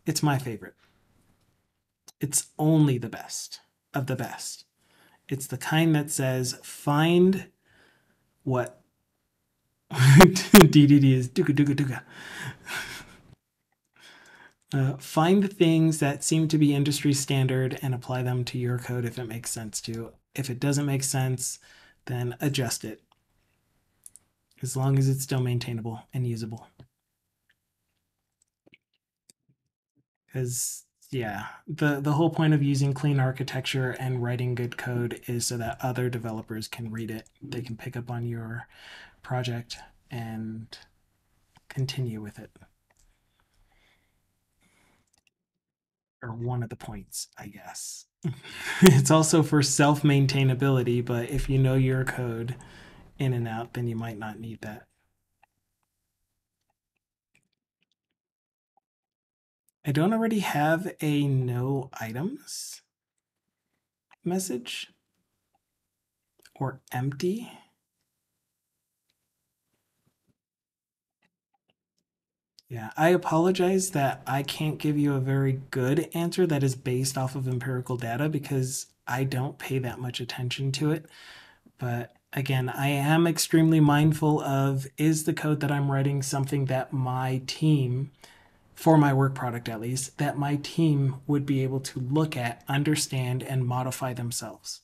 It's my favorite. It's only the best of the best. It's the kind that says, find what DDD is. Duka, duka, duka. Find the things that seem to be industry standard and apply them to your code if it makes sense to. If it doesn't make sense, then adjust it. As long as it's still maintainable and usable. Because yeah, the whole point of using clean architecture and writing good code is so that other developers can read it. They can pick up on your project and continue with it. Or one of the points, I guess. It's also for self-maintainability, but if you know your code in and out, then you might not need that. I don't already have a no items message or empty. Yeah, I apologize that I can't give you a very good answer that is based off of empirical data because I don't pay that much attention to it. But again, I am extremely mindful of, is the code that I'm writing something that my team, for my work product at least, that my team would be able to look at, understand, and modify themselves.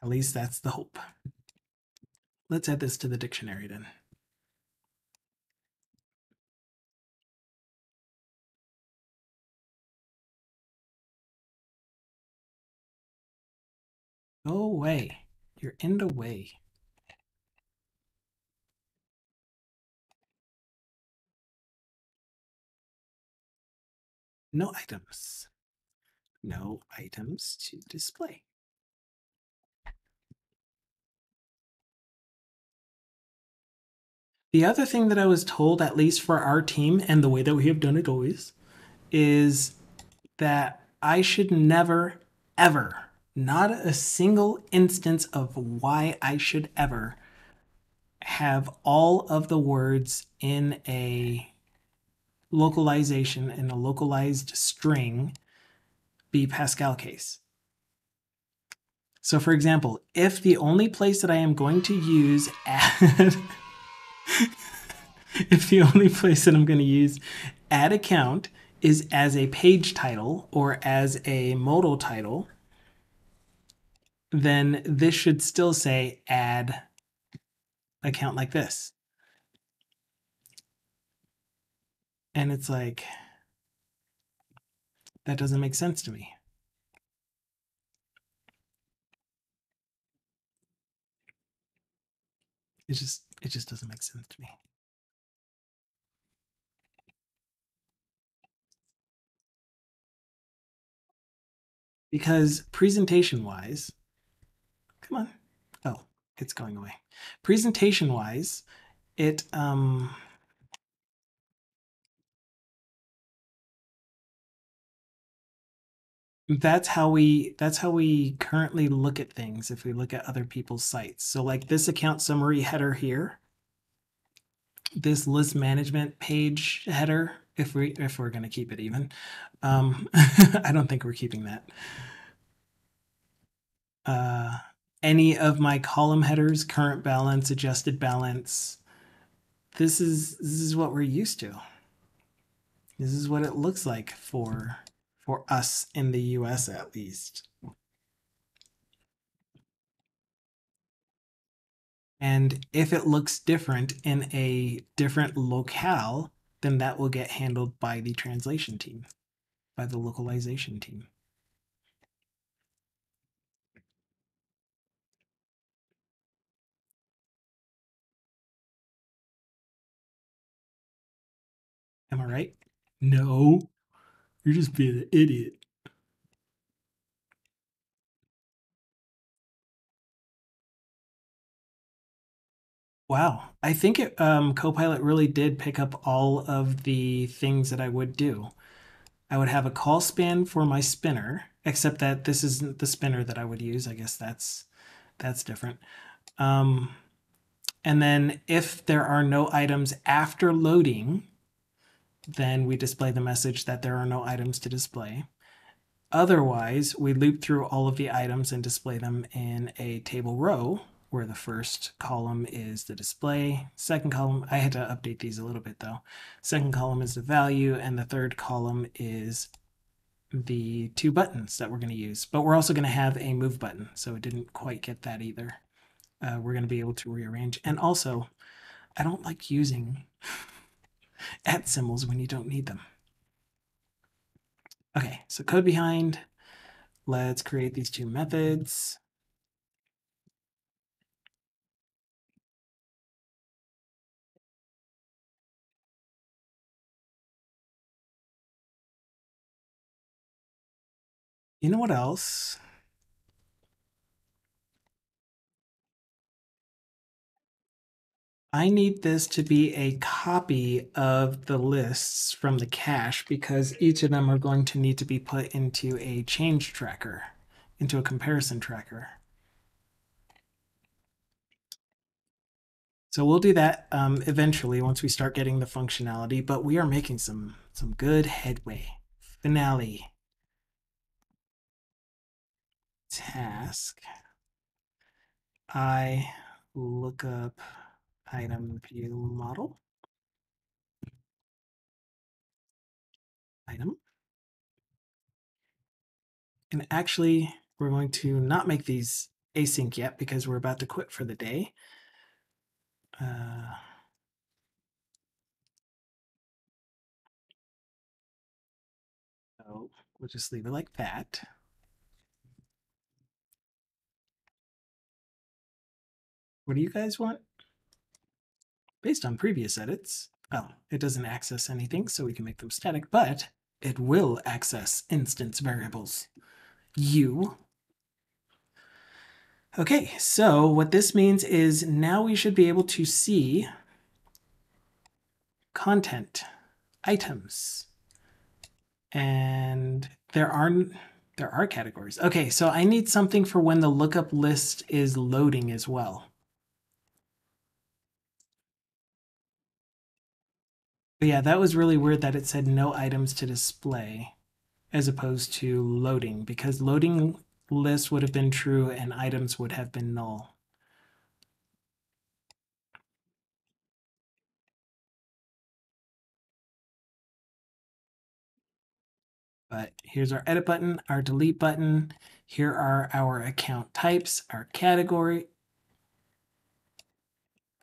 At least that's the hope. Let's add this to the dictionary then. Go away. You're in the way. No items. No items to display. The other thing that I was told, at least for our team and the way that we have done it always, is that I should never, ever, not a single instance of why I should ever have all of the words in a localization, in a localized string, be Pascal case. So, for example, if the only place that I am going to use add, if the only place that I'm going to use add account is as a page title or as a modal title, then this should still say add account like this. And it's like, that doesn't make sense to me. It just doesn't make sense to me. Because presentation wise, come on. Oh, it's going away. Presentation wise, it that's how we currently look at things if we look at other people's sites. So like this account summary header here, this list management page header, if we're going to keep it even, I don't think we're keeping that. Any of my column headers, current balance, adjusted balance, this is what we're used to. This is what it looks like for us in the US at least. And if it looks different in a different locale, then that will get handled by the translation team, by the localization team. Am I right? No, you're just being an idiot. Wow, I think Copilot really did pick up all of the things that I would do. I would have a call span for my spinner, except that this isn't the spinner that I would use. I guess that's different. Um, and then if there are no items after loading, then we display the message that there are no items to display. Otherwise, we loop through all of the items and display them in a table row where the first column is the display. Second column, I had to update these a little bit though. Second column is the value, and the third column is the two buttons that we're going to use. But we're also going to have a move button, so it didn't quite get that either. We're going to be able to rearrange. And also, I don't like using at symbols when you don't need them. Okay, so code behind. Let's create these two methods. You know what else? I need this to be a copy of the lists from the cache because each of them are going to need to be put into a change tracker, into a comparison tracker. So we'll do that eventually once we start getting the functionality, but we are making some good headway. Finale. Task. I look up item view model. Item. And actually, we're going to not make these async yet because we're about to quit for the day. So we'll just leave it like that. What do you guys want? Based on previous edits, oh, it doesn't access anything, so we can make them static, but it will access instance variables. Okay, so what this means is now we should be able to see content, items, and there are categories. Okay, so I need something for when the lookup list is loading as well. But yeah, that was really weird that it said no items to display as opposed to loading, because loading list would have been true and items would have been null. But here's our edit button, our delete button. Here are our account types, our category.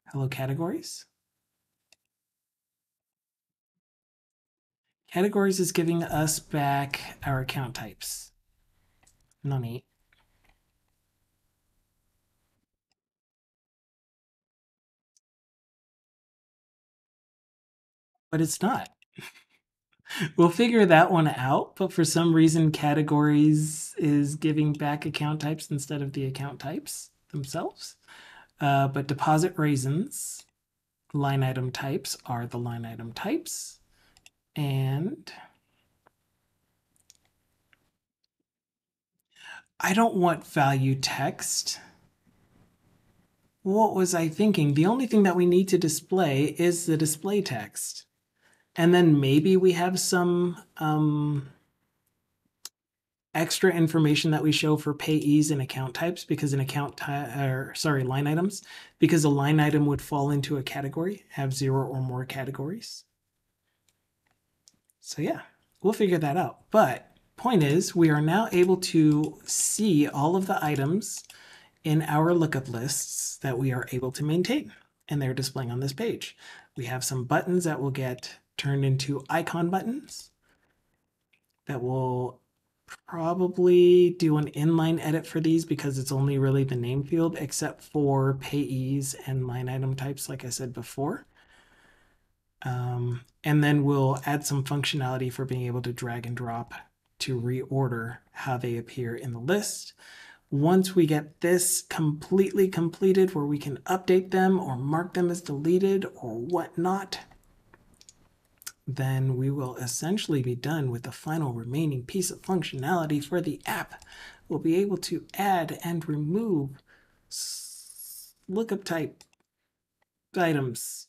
Hello, categories. Categories is giving us back our account types. No neat. But it's not. We'll figure that one out, but for some reason categories is giving back account types instead of the account types themselves. But deposit raisins, line item types are the line item types. And I don't want value text. What was I thinking? The only thing that we need to display is the display text. And then maybe we have some extra information that we show for payees and account types, because an line items, because a line item would fall into a category, have 0 or more categories. So yeah, we'll figure that out. But point is, we are now able to see all of the items in our lookup lists that we are able to maintain, and they're displaying on this page. We have some buttons that will get turned into icon buttons that will probably do an inline edit for these because it's only really the name field, except for payees and line item types, like I said before. And then we'll add some functionality for being able to drag and drop to reorder how they appear in the list. Once we get this completely completed, where we can update them or mark them as deleted or whatnot, then we will essentially be done with the final remaining piece of functionality for the app. We'll be able to add and remove lookup type items,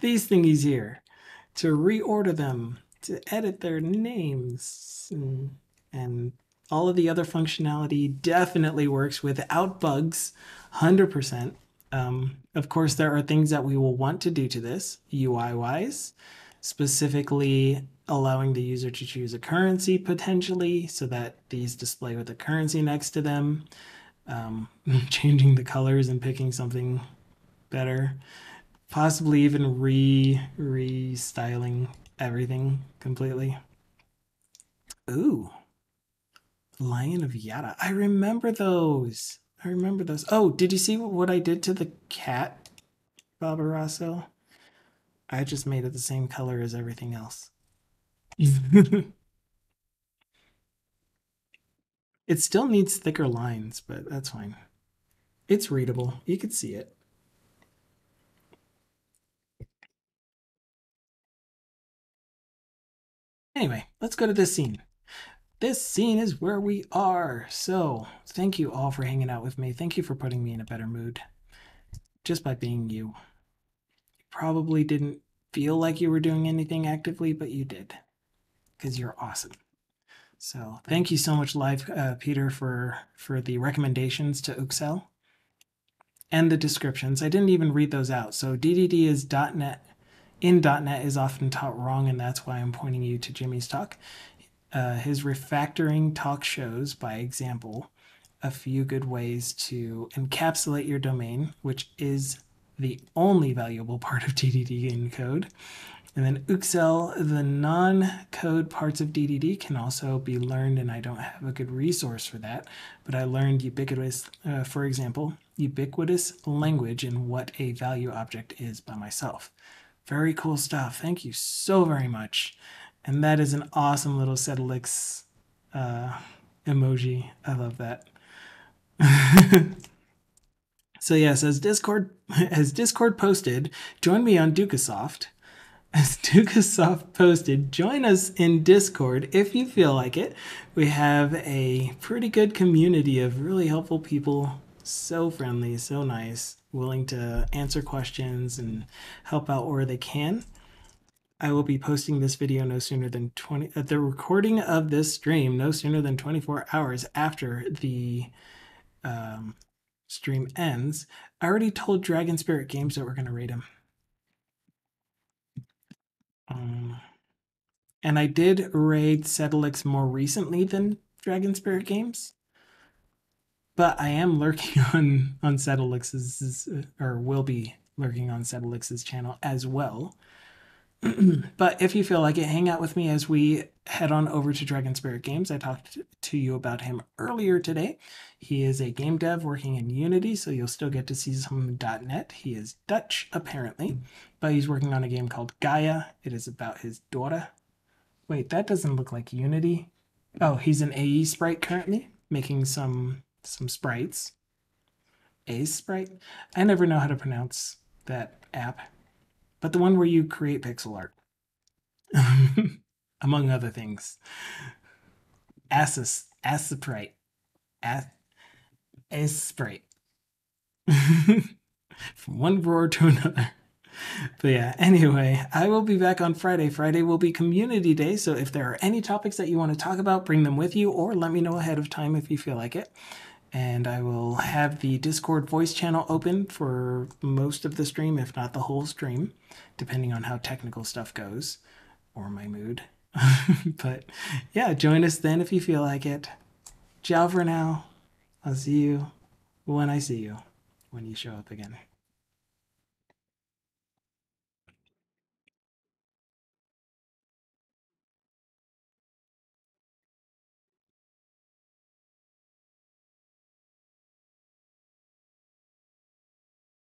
these thingies here, to reorder them, to edit their names, and all of the other functionality definitely works without bugs, 100%. Of course, there are things that we will want to do to this UI-wise, specifically allowing the user to choose a currency potentially so that these display with a currency next to them, changing the colors and picking something better, possibly even restyling everything completely. Ooh, Lion of Yada. I remember those. Oh, did you see what I did to the cat, Barbarosso? I just made it the same color as everything else. It still needs thicker lines, but that's fine. It's readable. You could see it. Anyway, let's go to this scene. This scene is where we are. So thank you all for hanging out with me. Thank you for putting me in a better mood. just by being you. You probably didn't feel like you were doing anything actively, but you did, because you're awesome. So thank you so much, Live Peter, for the recommendations to Uxel and the descriptions. I didn't even read those out. So DDD is .NET. In .NET is often taught wrong, and that's why I'm pointing you to Jimmy's talk. His refactoring talk shows, by example, a few good ways to encapsulate your domain, which is the only valuable part of DDD in code. And then Uxel, the non-code parts of DDD can also be learned, and I don't have a good resource for that, but I learned ubiquitous, for example, ubiquitous language and what a value object is by myself. Very cool stuff. Thank you so very much. And that is an awesome little Sedalix emoji. I love that. So yes, as Discord posted, join me on Dukasoft. As Dukasoft posted, join us in Discord if you feel like it. We have a pretty good community of really helpful people, so friendly, so nice, willing to answer questions and help out where they can. I will be posting this video no sooner than the recording of this stream no sooner than 24 hours after the stream ends. I already told Dragon Spirit Games that we're going to rate him. And I did raid Sedalix more recently than Dragon Spirit Games. But I am lurking on Sedalix's, or will be lurking on Sedalix's channel as well. But if you feel like it, hang out with me as we head on over to Dragon Spirit Games. I talked to you about him earlier today. He is a game dev working in Unity, so you'll still get to see some .NET. He is Dutch, apparently, but he's working on a game called Gaia. It is about his daughter. Wait, that doesn't look like Unity. Oh, he's an AE sprite currently, making some sprites. AE sprite? I never know how to pronounce that app. But the one where you create pixel art. Among other things. Sprite. Sprite. From one drawer to another. But yeah, anyway, I will be back on Friday. Friday will be community day, so if there are any topics that you want to talk about, bring them with you, or let me know ahead of time if you feel like it. And I will have the Discord voice channel open for most of the stream, if not the whole stream, depending on how technical stuff goes, or my mood. But yeah, join us then if you feel like it. Ciao for now. I'll see you when I see you, when you show up again.